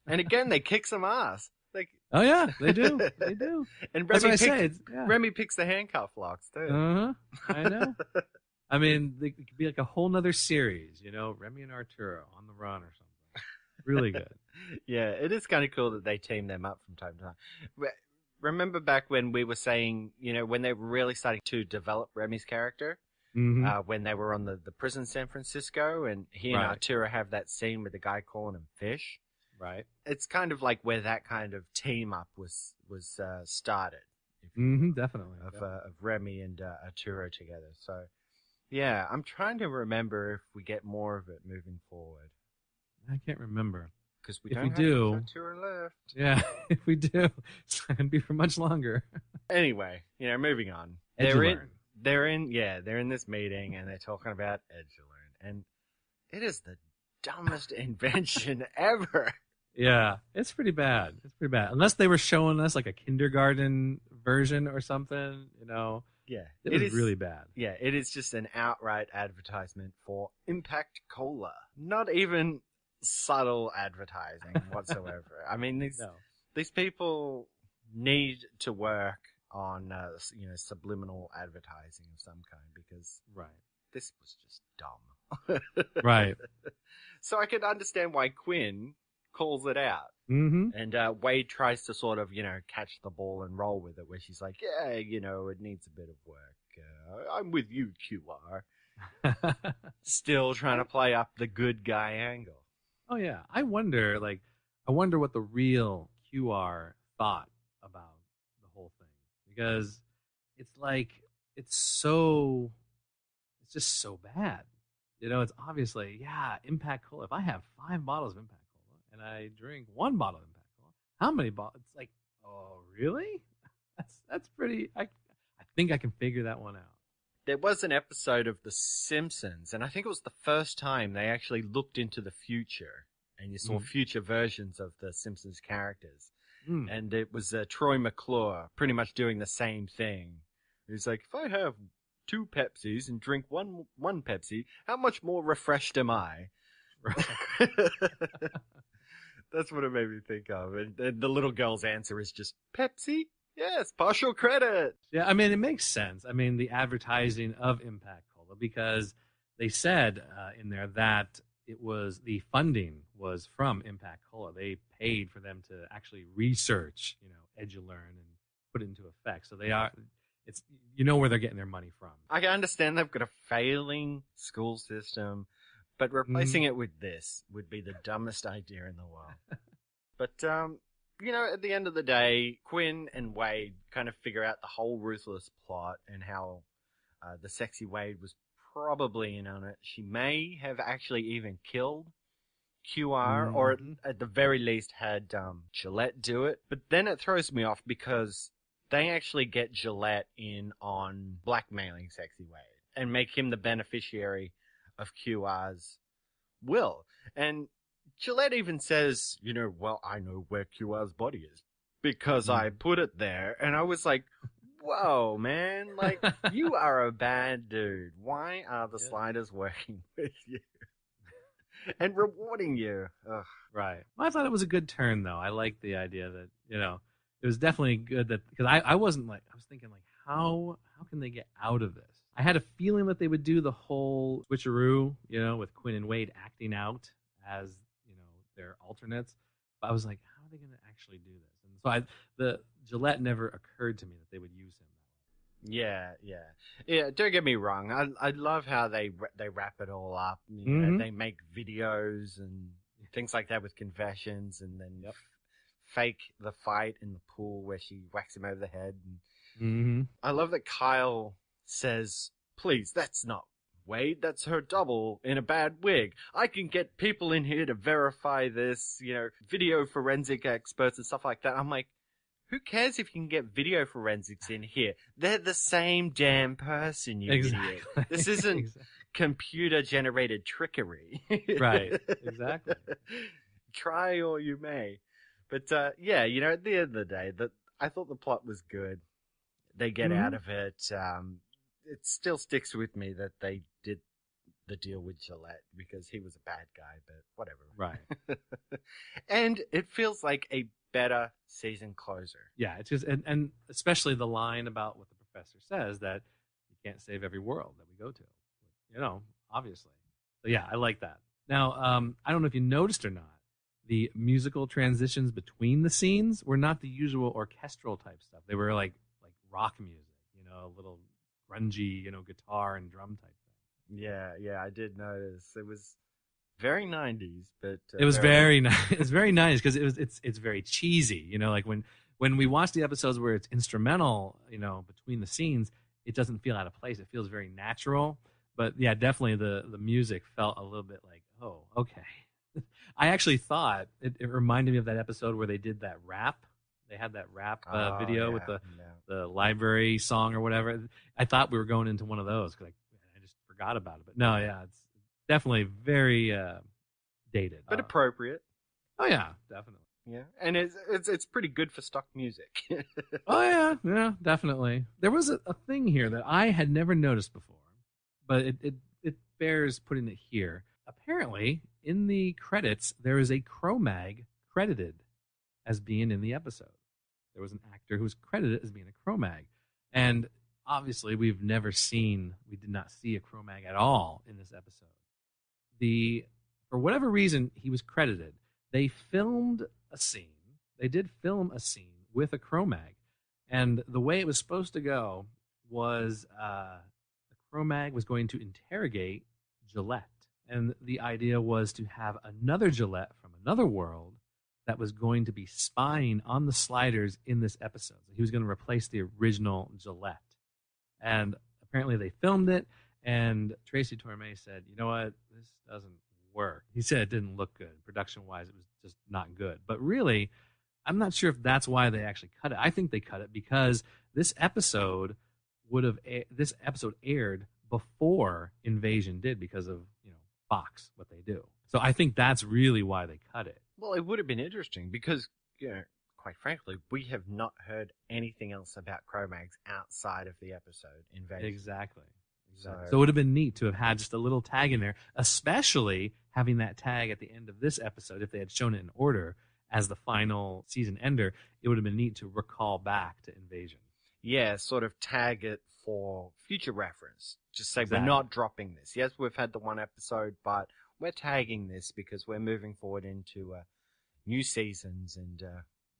And again, they kick some ass. Like, oh yeah, they do. They do. And Remy picks the handcuff locks too. Uh-huh. I know. I mean, it could be like a whole nother series, you know, Remy and Arturo on the run or something. Really good. Yeah, it is kind of cool that they team them up from time to time. Remember back when we were saying, you know, when they were really starting to develop Remy's character, when they were on the prison in San Francisco, and he and Arturo have that scene with the guy calling him fish. Right. It's kind of like where that kind of team up was started. Definitely. Of Remy and Arturo together. So, yeah, I'm trying to remember if we get more of it moving forward. I can't remember. Because if we do, Arturo left. Yeah, if we do, it's not going to be for much longer. Anyway, you know, moving on. They're in this meeting and they're talking about Edgelern, and it is the dumbest invention ever. Yeah, it's pretty bad. It's pretty bad. Unless they were showing us like a kindergarten version or something, Yeah, it was really bad. Yeah, it is just an outright advertisement for Impact Cola. Not even subtle advertising whatsoever. I mean, these people need to work on subliminal advertising of some kind, because this was just dumb. Right. So I can understand why Quinn calls it out. Mm-hmm. And Wade tries to sort of, catch the ball and roll with it, where she's like, yeah, it needs a bit of work. I'm with you, QR. Still trying to play up the good guy angle. Oh, yeah. I wonder what the real QR thought about the whole thing. Because it's just so bad. It's obviously, Impact Cola. If I have 5 bottles of Impact Cola and I drink 1 bottle of Impact Cola, how many bottles? It's like, oh, really? That's pretty. I think I can figure that one out. There was an episode of The Simpsons, and I think it was the first time they actually looked into the future, and you saw future versions of the Simpsons characters. And it was Troy McClure pretty much doing the same thing. He's like, if I have 2 Pepsis and drink one Pepsi, how much more refreshed am I? That's what it made me think of. And the little girl's answer is just, Pepsi? Yes, partial credit. Yeah, I mean, it makes sense. I mean, the advertising of Impact Cola, because they said in there that the funding was from Impact Cola. They paid for them to actually research, EduLearn and put it into effect. So it's where they're getting their money from. I can understand they've got a failing school system, but replacing it with this would be the dumbest idea in the world. But, at the end of the day, Quinn and Wade kind of figure out the whole ruthless plot and how the sexy Wade was probably in on it. She may have actually even killed QR, or at the very least had Gillette do it. But then it throws me off because they actually get Gillette in on blackmailing Sexy Wade and make him the beneficiary of QR's will. And Gillette even says, well, I know where QR's body is because I put it there. And I was like, whoa, man, like, you are a bad dude. Why are the Sliders working with you and rewarding you? Ugh. Right. Well, I thought it was a good turn, though. I liked the idea that, it was definitely good that, because I was thinking, like, how can they get out of this? I had a feeling that they would do the whole switcheroo, with Quinn and Wade acting out as, their alternates. But I was like, how are they going to actually do this? And so the Gillette never occurred to me that they would use him that way. Yeah. Don't get me wrong. I love how they wrap it all up. They make videos and things like that with confessions, and then fake the fight in the pool where she whacks him over the head. And I love that Kyle says, "Please, that's not Wade, that's her double in a bad wig. I can get people in here to verify this, video forensic experts and stuff like that." I'm like, who cares if you can get video forensics in here? They're the same damn person, you idiot. This isn't computer-generated trickery. Right, exactly. Try all you may. But, at the end of the day, I thought the plot was good. They get out of it. It still sticks with me that they did the deal with Gillette because he was a bad guy, but whatever. Right. And it feels like a better season closer. Yeah, it's just, and especially the line about what the professor says, that you can't save every world that we go to, obviously. So yeah, I like that. Now, I don't know if you noticed or not, the musical transitions between the scenes were not the usual orchestral type stuff. They were like rock music, a little grungy, guitar and drum type thing. Yeah, I did notice. It was very 90s, but it was very nice. It's very nice because it's very cheesy. Like when we watch the episodes where it's instrumental, between the scenes, it doesn't feel out of place. It feels very natural. But yeah, definitely the music felt a little bit like, oh, okay. I actually thought it reminded me of that episode where they did that rap. They had that rap video with the library song or whatever. I thought we were going into one of those because I just forgot about it. But no, yeah, it's definitely very dated. But appropriate. Oh yeah, definitely. Yeah, and it's pretty good for stock music. Oh yeah, definitely. There was a thing here that I had never noticed before, but it bears putting it here. Apparently, in the credits, there is a Cro-Mag credited as being in the episode. There was an actor who was credited as being a Cro-Mag, and obviously we did not see a Cro-Mag at all in this episode. For whatever reason, he was credited. They did film a scene with a Cro-Mag, and the way it was supposed to go was the Cro-Mag was going to interrogate Gillette, and the idea was to have another Gillette from another world that was going to be spying on the Sliders in this episode. So he was going to replace the original Gillette, and apparently they filmed it, and Tracy Torme said, you know what, this doesn't work. He said it didn't look good. Production-wise, it was just not good. But really, I'm not sure if that's why they actually cut it. I think they cut it because this episode aired before Invasion did because of Fox, what they do. So I think that's really why they cut it. Well, it would have been interesting because, quite frankly, we have not heard anything else about Cro-Mags outside of the episode Invasion. Exactly. So it would have been neat to have had just a little tag in there, especially having that tag at the end of this episode. If they had shown it in order as the final season ender, it would have been neat to recall back to Invasion. Yeah, sort of tag it for future reference. Just say Exactly. We're not dropping this. Yes, we've had the one episode, but we're tagging this because we're moving forward into new seasons and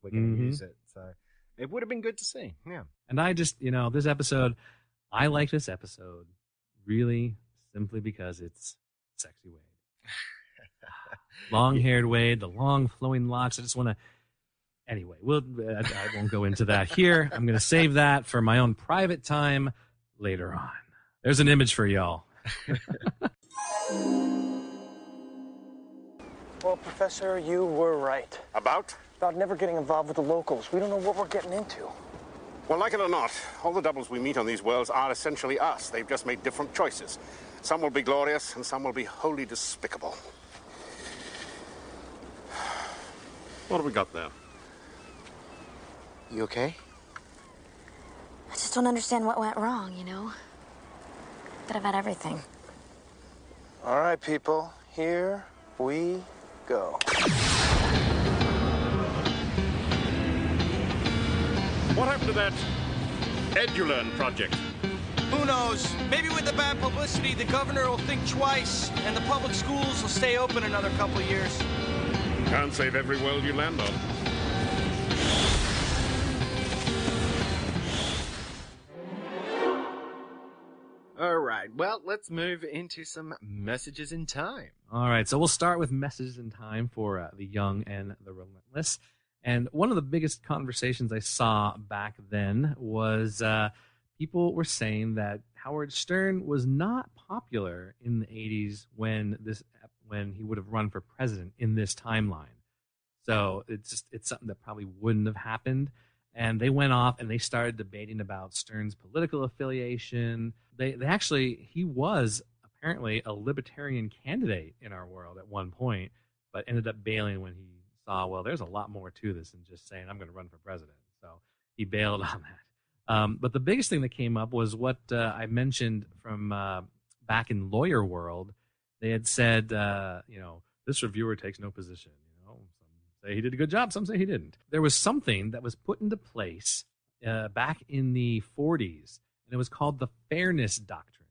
we're going to use it. So it would have been good to see. Yeah. And I just, this episode, I like this episode really simply because it's sexy Wade. Long-haired Wade, the long flowing locks. I just want to. Anyway, I won't go into that here. I'm going to save that for my own private time later on. There's an image for y'all. Well, Professor, you were right. About? About never getting involved with the locals. We don't know what we're getting into. Well, like it or not, all the doubles we meet on these worlds are essentially us. They've just made different choices. Some will be glorious, and some will be wholly despicable. What have we got there? You okay? I just don't understand what went wrong, Could have had everything. All right, people. Here we go. What happened to that EduLearn project? Who knows? Maybe with the bad publicity, the governor will think twice, and the public schools will stay open another couple of years. Can't save every world you land on. All right. Well, let's move into some messages in time. All right, so we'll start with messages in time for the young and the relentless. And one of the biggest conversations I saw back then was people were saying that Howard Stern was not popular in the 80s when he would have run for president in this timeline. So it's something that probably wouldn't have happened. And they went off and they started debating about Stern's political affiliation. He was apparently a libertarian candidate in our world at one point, but ended up bailing when he saw, well, there's a lot more to this than just saying I'm going to run for president. So he bailed on that. But the biggest thing that came up was what I mentioned from back in Lawyer World. They had said, this reviewer takes no position. Some say he did a good job, some say he didn't. There was something that was put into place back in the 40s, and it was called the Fairness Doctrine.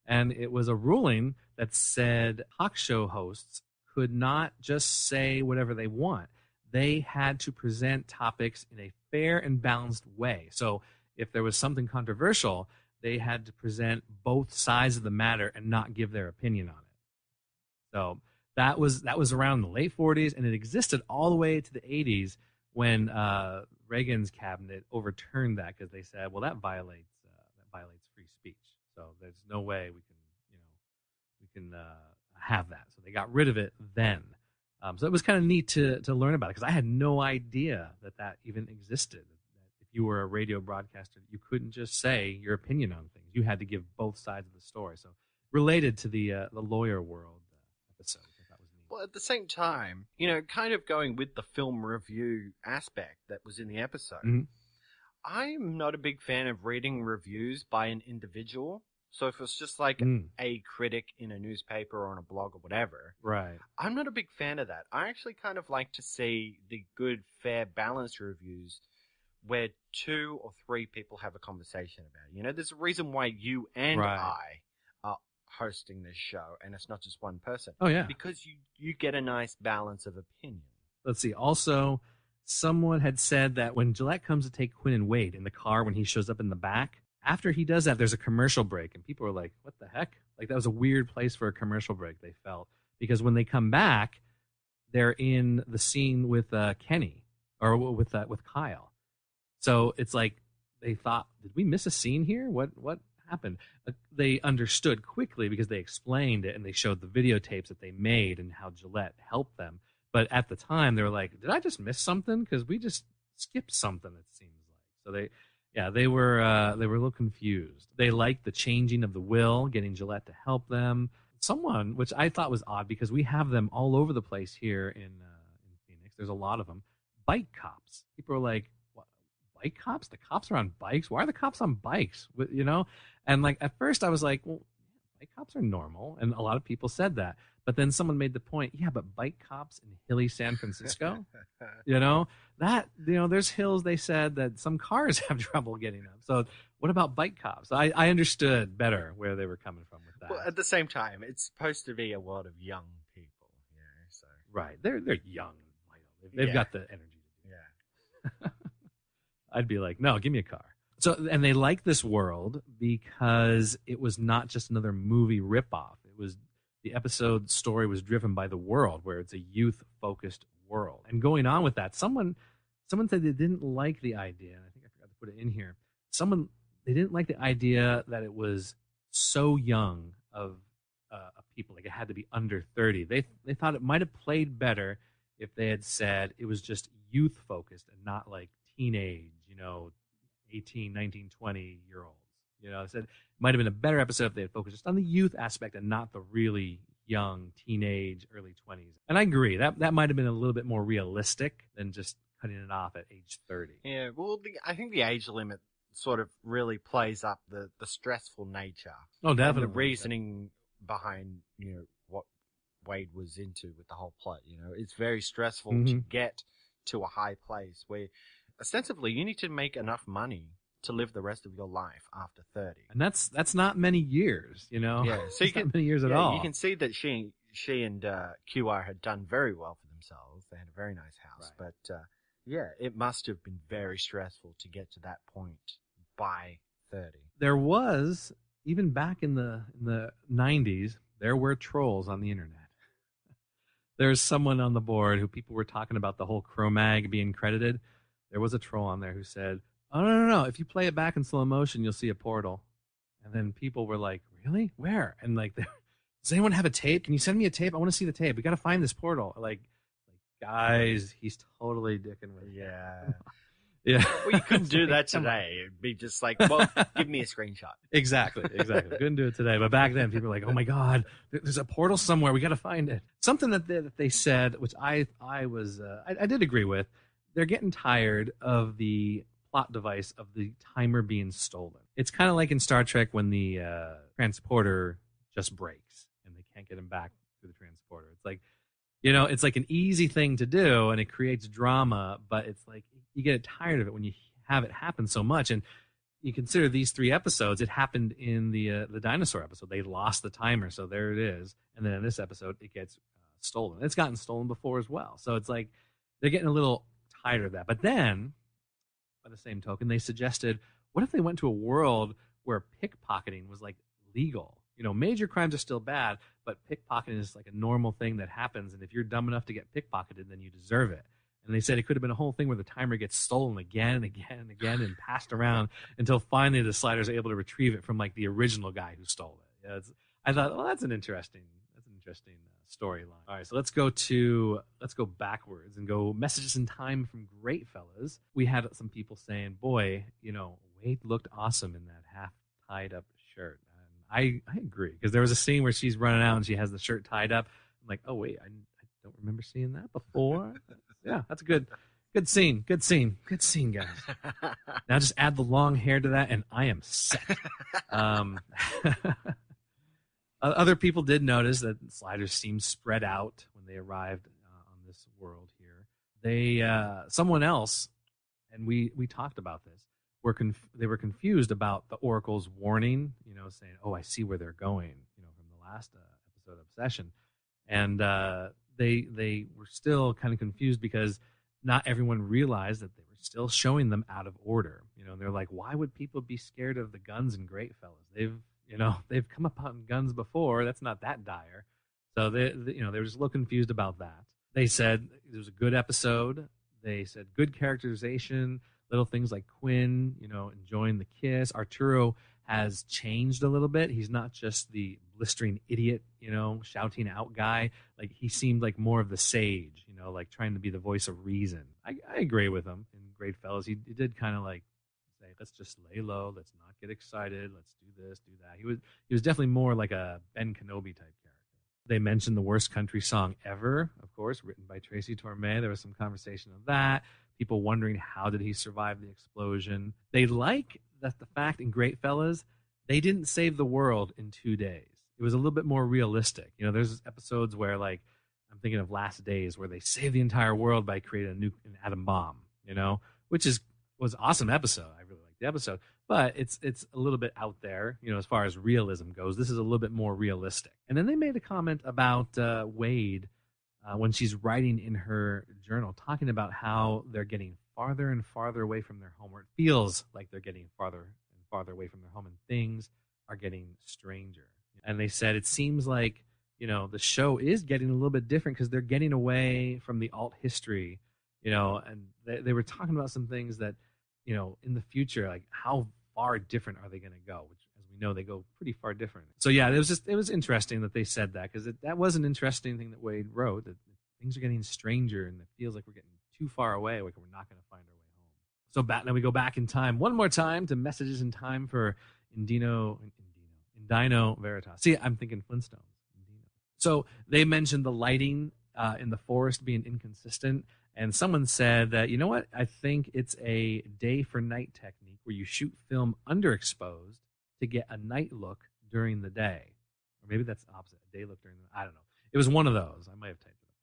And it was a ruling that said talk show hosts could not just say whatever they want. They had to present topics in a fair and balanced way. So if there was something controversial, they had to present both sides of the matter and not give their opinion on it. So that was around the late 40s, and it existed all the way to the 80s when Reagan's cabinet overturned that because they said, well, that violates free speech. So there's no way we can have that. So they got rid of it then. So it was kind of neat to learn about it because I had no idea that even existed. That if you were a radio broadcaster, you couldn't just say your opinion on things. You had to give both sides of the story. So related to the Lawyer World episode. I thought that was neat. Well, at the same time, you know, kind of going with the film review aspect that was in the episode, Mm-hmm. I'm not a big fan of reading reviews by an individual. So if it's just like a critic in a newspaper or on a blog or whatever, Right. I'm not a big fan of that. I actually kind of like to see the good, fair, balanced reviews where 2 or 3 people have a conversation about it. You know, there's a reason why you and Right. I are hosting this show, and it's not just one person. Oh, yeah. Because you get a nice balance of opinion. Let's see. Also, someone had said that when Gillette comes to take Quinn and Wade in the car when he shows up in the back, after he does that, there's a commercial break, and people are like, what the heck? Like, that was a weird place for a commercial break, they felt. Because when they come back, they're in the scene with Kenny, or with Kyle. So it's like they thought, did we miss a scene here? What happened? They understood quickly because they explained it, and they showed the videotapes that they made and how Gillette helped them. But at the time, they were like, did I just miss something? Because we just skipped something, it seems like. So they were a little confused. They liked the changing of the will, getting Gillette to help them. Someone, which I thought was odd because we have them all over the place here in Phoenix. There's a lot of them. Bike cops. People are like, what, bike cops? The cops are on bikes? Why are the cops on bikes? You know? And like at first I was like, well, bike cops are normal. And a lot of people said that. But then someone made the point, yeah, but bike cops in hilly San Francisco, you know, there's hills, they said, that some cars have trouble getting up. So what about bike cops? I understood better where they were coming from with that. Well, at the same time, it's supposed to be a world of young people, you know, so. Right. They're young and vital. They've got the energy to do it. Yeah. I'd be like, no, give me a car. So, and they like this world because it was not just another movie ripoff. It was, the episode story was driven by the world, where it's a youth-focused world. And going on with that, someone said they didn't like the idea, and I think I forgot to put it in here. They didn't like the idea that it was so young of people, like it had to be under 30. They thought it might have played better if they had said it was just youth-focused and not like teenage, 18, 19, 20-year-olds. I said it might have been a better episode if they had focused just on the youth aspect and not the really young, teenage, early 20s. And I agree. That might have been a little bit more realistic than just cutting it off at age 30. Yeah, well, I think the age limit sort of really plays up the stressful nature. Oh, definitely. And the reasoning behind, what Wade was into with the whole plot. It's very stressful to get to a high place where ostensibly you need to make enough money to live the rest of your life after 30. And that's not many years, Yeah, so you not many years at all. You can see that she and QR had done very well for themselves. They had a very nice house. Right. But, it must have been very stressful to get to that point by 30. There was, even back in the 90s, there were trolls on the internet. There's someone on the board who people were talking about the whole Cro-Mag being credited. There was a troll on there who said, oh, no. If you play it back in slow motion, you'll see a portal. And then people were like, really? Where? And like, does anyone have a tape? Can you send me a tape? I want to see the tape. We got to find this portal. Like, guys, he's totally dicking with you. Yeah. Yeah. Well, you couldn't do that today. It'd be just like, well, give me a screenshot. Exactly. Couldn't do it today. But back then, people were like, oh my God, there's a portal somewhere. We got to find it. Something that they said, which I did agree with. They're getting tired of the plot device of the timer being stolen. It's kind of like in Star Trek when the transporter just breaks and they can't get him back through the transporter. It's like, it's like an easy thing to do and it creates drama, but it's like you get tired of it when you have it happen so much. And you consider these 3 episodes, it happened in the dinosaur episode. They lost the timer, so there it is. And then in this episode, it gets stolen. It's gotten stolen before as well. So it's like they're getting a little tired of that. But then, by the same token, they suggested, what if they went to a world where pickpocketing was like legal? Major crimes are still bad, but pickpocketing is like a normal thing that happens. And if you're dumb enough to get pickpocketed, then you deserve it. And they said it could have been a whole thing where the timer gets stolen again and again and again and passed around until finally the Sliders are able to retrieve it from like the original guy who stole it. Yeah, I thought, well, that's an interesting storyline. All right, so let's go backwards and go messages in time from Great Fellas. We had some people saying, boy, Wade looked awesome in that half tied up shirt. And I agree, because there was a scene where she's running out and she has the shirt tied up. I'm like, oh wait, I Don't remember seeing that before. Yeah, that's a good scene. Good scene, guys. Now just add the long hair to that, and I am set. Other people did notice that sliders seemed spread out when they arrived on this world here. Someone else, and we talked about this, they were confused about the Oracle's warning, saying, "Oh, I see where they're going," from the last episode of Session, and they were still kind of confused because not everyone realized that they were still showing them out of order. And they're like, "Why would people be scared of the guns in Greatfellas? They've come upon guns before. That's not that dire." So they were just a little confused about that. They said it was a good episode. They said good characterization, little things like Quinn, enjoying the kiss. Arturo has changed a little bit. He's not just the blistering idiot, shouting out guy. Like he seemed like more of the sage, like trying to be the voice of reason. I agree with him in Greatfellas. He did kind of like say, let's just lay low. Let's not get excited. Let's do this, do that. He was definitely more like a Ben Kenobi type character. They mentioned the worst country song ever, of course, written by Tracy Torme. There was some conversation of that. People wondering how did he survive the explosion. They like that the fact in Greatfellas, they didn't save the world in 2 days. It was a little bit more realistic. There's episodes where, like, I'm thinking of Last Days, where they save the entire world by creating an atom bomb, which was an awesome episode. I really liked the episode. But it's a little bit out there, as far as realism goes. This is a little bit more realistic. And then they made a comment about Wade when she's writing in her journal, talking about how they're getting farther and farther away from their home, or it feels like they're getting farther and farther away from their home, and things are getting stranger. And they said it seems like, the show is getting a little bit different because they're getting away from the alt history, and they were talking about some things that, in the future, like how far different are they going to go, which, as we know, they go pretty far different. So yeah, it was interesting that they said that, because that was an interesting thing that Wade wrote, that things are getting stranger and it feels like we're getting too far away, like we're not going to find our way home. So now we go back in time one more time to Messages in Time for Dino Veritas. See, I'm thinking Flintstones. So they mentioned the lighting in the forest being inconsistent, and someone said that, you know what, I think it's a day for night technique where you shoot film underexposed to get a night look during the day. Or maybe that's the opposite, a day look during the, I don't know. It was one of those. I might have typed it up.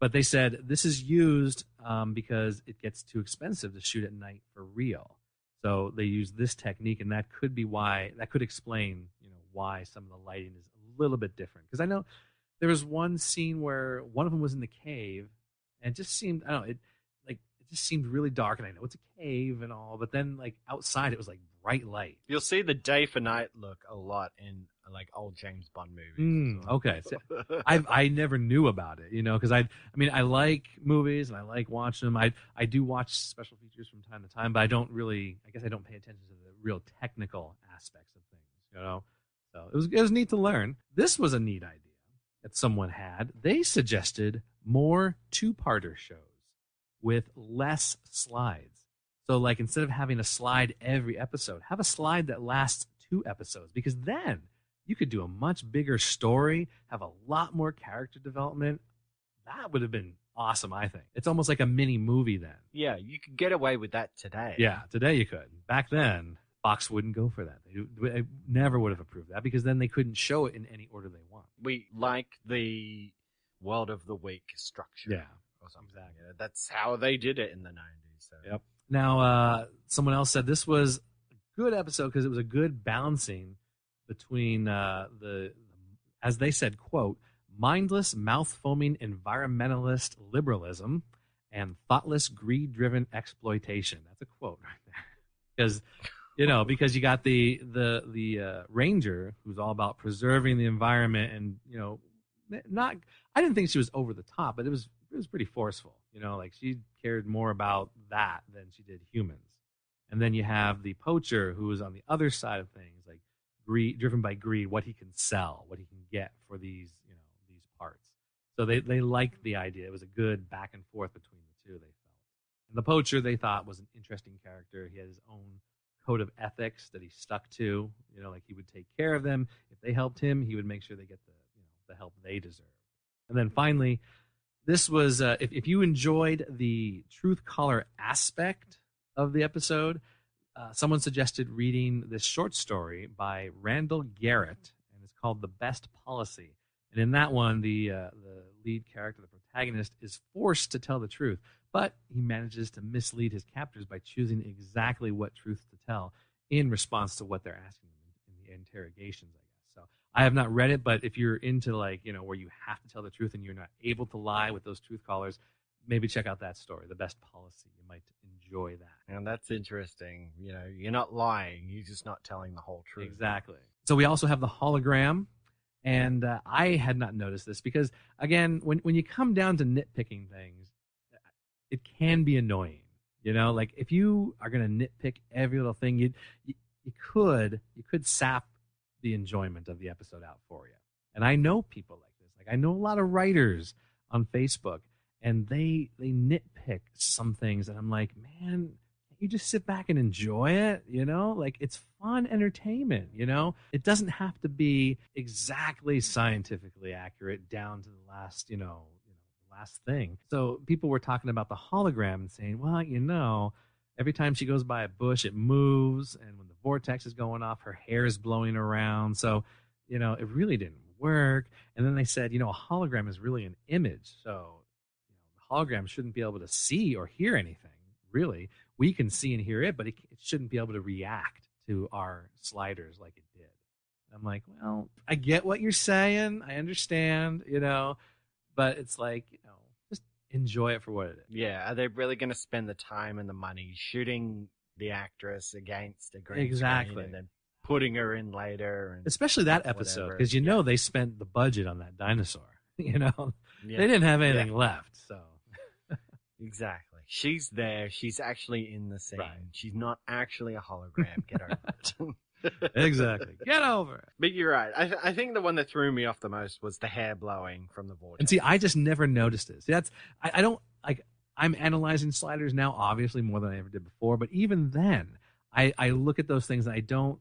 But they said this is used because it gets too expensive to shoot at night for real. So they use this technique, and that could explain, why some of the lighting is a little bit different. Because I know there was one scene where one of them was in the cave, and it just seemed, I don't know, it just seemed really dark, and I know it's a cave and all, but then like outside it was like bright light. You'll see the day for night look a lot in like old James Bond movies. Okay, so I never knew about it, because I like movies and I like watching them. I do watch special features from time to time, but I don't pay attention to the real technical aspects of things, So it was neat to learn. This was a neat idea that someone had. They suggested more two-parter shows with less slides. So like instead of having a slide every episode, have a slide that lasts 2 episodes, because then you could do a much bigger story, have a lot more character development. That would have been awesome, I think. It's almost like a mini movie then. Yeah, you could get away with that today. Yeah, today you could. Back then, Fox wouldn't go for that. They never would have approved that, because then they couldn't show it in any order they want. We like the World of the Week structure. Yeah. Or something. Exactly. Yeah, that's how they did it in the 90s. So. Yep. Now, someone else said this was a good episode because it was a good balancing between as they said, quote, mindless, mouth-foaming environmentalist liberalism and thoughtless, greed-driven exploitation. That's a quote right there. Because you got the ranger who's all about preserving the environment, and I didn't think she was over the top, but it was pretty forceful. Like she cared more about that than she did humans. And then you have the poacher who is on the other side of things, like greed, driven by greed, what he can sell, what he can get for these parts. So they liked the idea. It was a good back and forth between the two, they felt. And the poacher, they thought, was an interesting character. He had his own code of ethics that he stuck to. Like he would take care of them. If they helped him, he would make sure they get the help they deserve. And then finally, This was, if you enjoyed the truth caller aspect of the episode, someone suggested reading this short story by Randall Garrett, and it's called The Best Policy. And in that one, the lead character, the protagonist, is forced to tell the truth, but he manages to mislead his captors by choosing exactly what truth to tell in response to what they're asking him in the interrogations, I guess. So I have not read it, but if you're into, like, you know, where you have to tell the truth and you're not able to lie with those truth callers, maybe check out that story, The Best Policy. You might enjoy that. And that's interesting. You know, you're not lying. You're just not telling the whole truth. Exactly. So we also have the hologram. And I had not noticed this because, again, when you come down to nitpicking things, it can be annoying. You know, like if you are going to nitpick every little thing, you could sap the enjoyment of the episode out for you. And I know people like this. Like I know a lot of writers on Facebook, and they nitpick some things, and I'm like, man, you just sit back and enjoy it, you know? Like, it's fun entertainment, you know? It doesn't have to be exactly scientifically accurate down to the last, last thing. So people were talking about the hologram and saying, well, you know, every time she goes by a bush, it moves, and when the vortex is going off, her hair is blowing around. So, you know, it really didn't work. And then they said, you know, a hologram is really an image. So, you know, the hologram shouldn't be able to see or hear anything, really. We can see and hear it, but it shouldn't be able to react to our sliders like it did. I'm like, well, I get what you're saying. I understand, you know, but it's like, you know, just enjoy it for what it is. Yeah. Are they really going to spend the time and the money shooting the actress against a green Exactly. screen and then putting her in later? And especially that episode, because you know they spent the budget on that dinosaur. You know, they didn't have anything left, so. Exactly. She's there. She's actually in the scene. Right. She's not actually a hologram. Get over it. Exactly. Get over it. But you're right. I think the one that threw me off the most was the hair blowing from the vortex. And see, I just never noticed this. That's I don't like. I'm analyzing sliders now, obviously more than I ever did before. But even then, I look at those things and I don't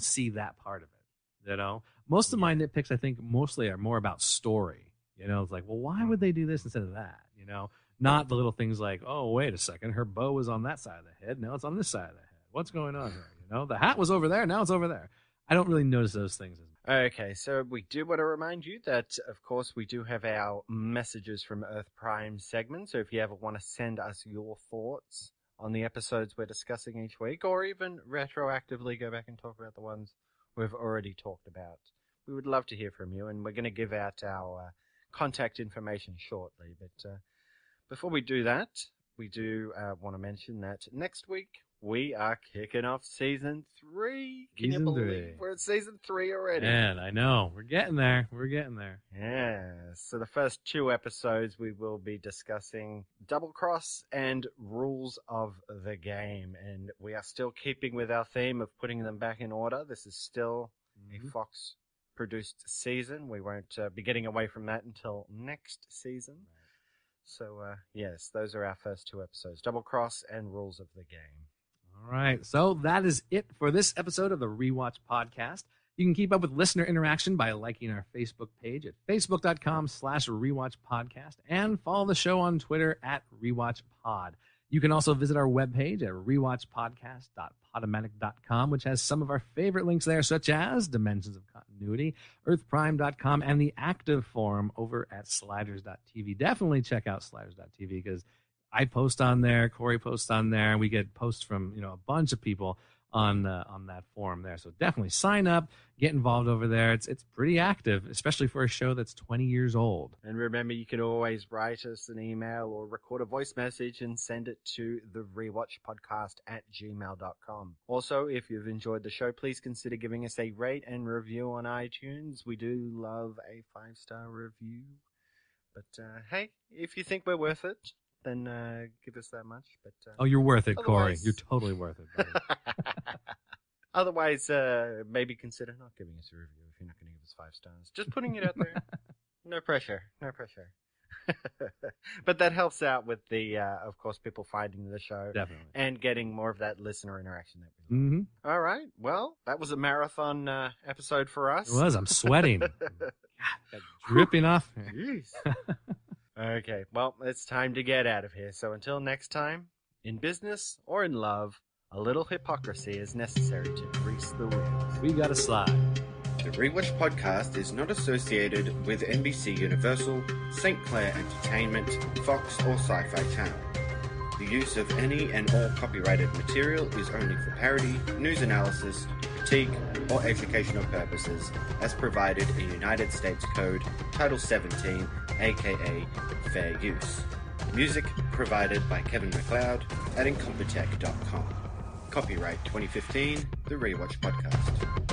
see that part of it. You know, most of my nitpicks I think mostly are more about story. You know, it's like, well, why would they do this instead of that? You know. Not the little things like, oh, wait a second, her bow was on that side of the head. Now it's on this side of the head. What's going on here? You know, the hat was over there. Now it's over there. I don't really notice those things. Okay, so we do want to remind you that, of course, we do have our Messages from Earth Prime segment. So if you ever want to send us your thoughts on the episodes we're discussing each week, or even retroactively go back and talk about the ones we've already talked about, we would love to hear from you. And we're going to give out our contact information shortly. But before we do that, we do want to mention that next week we are kicking off season 3. Can you believe we're at season 3 already? Man, I know. We're getting there. We're getting there. Yeah. So the first 2 episodes we will be discussing Double Cross and Rules of the Game. And we are still keeping with our theme of putting them back in order. This is still a Fox-produced season. We won't be getting away from that until next season. Right. So, yes, those are our first 2 episodes, Double Cross and Rules of the Game. All right, so that is it for this episode of the Rewatch Podcast. You can keep up with listener interaction by liking our Facebook page at facebook.com/rewatchpodcast and follow the show on Twitter at rewatchpod. You can also visit our webpage at rewatchpodcast.podomatic.com, which has some of our favorite links there, such as Dimensions of Continuity, earthprime.com, and the active forum over at sliders.tv. Definitely check out sliders.tv because I post on there, Cory posts on there, and we get posts from a bunch of people on that forum there. So definitely sign up, get involved over there. It's pretty active, especially for a show that's 20 years old. And remember, you can always write us an email or record a voice message and send it to the rewatchpodcast@gmail.com. Also, if you've enjoyed the show, please consider giving us a rate and review on iTunes. We do love a 5-star review. But hey, if you think we're worth it, then give us that much. But you're worth it, Cory. You're totally worth it, buddy. Otherwise, maybe consider not giving us a review if you're not going to give us 5 stars. Just putting it out there. No pressure. No pressure. But that helps out with the, of course, people finding the show. Definitely. And getting more of that listener interaction that we love. Mm-hmm. All right. Well, that was a marathon episode for us. It was. I'm sweating. God, dripping off. Jeez. Okay, well, it's time to get out of here. So until next time, in business or in love, a little hypocrisy is necessary to grease the wheels. We gotta slide. The Rewatch podcast is not associated with NBC Universal, St. Clair Entertainment, Fox, or Sci-Fi Channel. The use of any and all copyrighted material is only for parody, news analysis, critique, or educational purposes, as provided in United States Code Title 17, aka Fair Use. Music provided by Kevin MacLeod at incompetech.com. Copyright 2015, The Rewatch Podcast.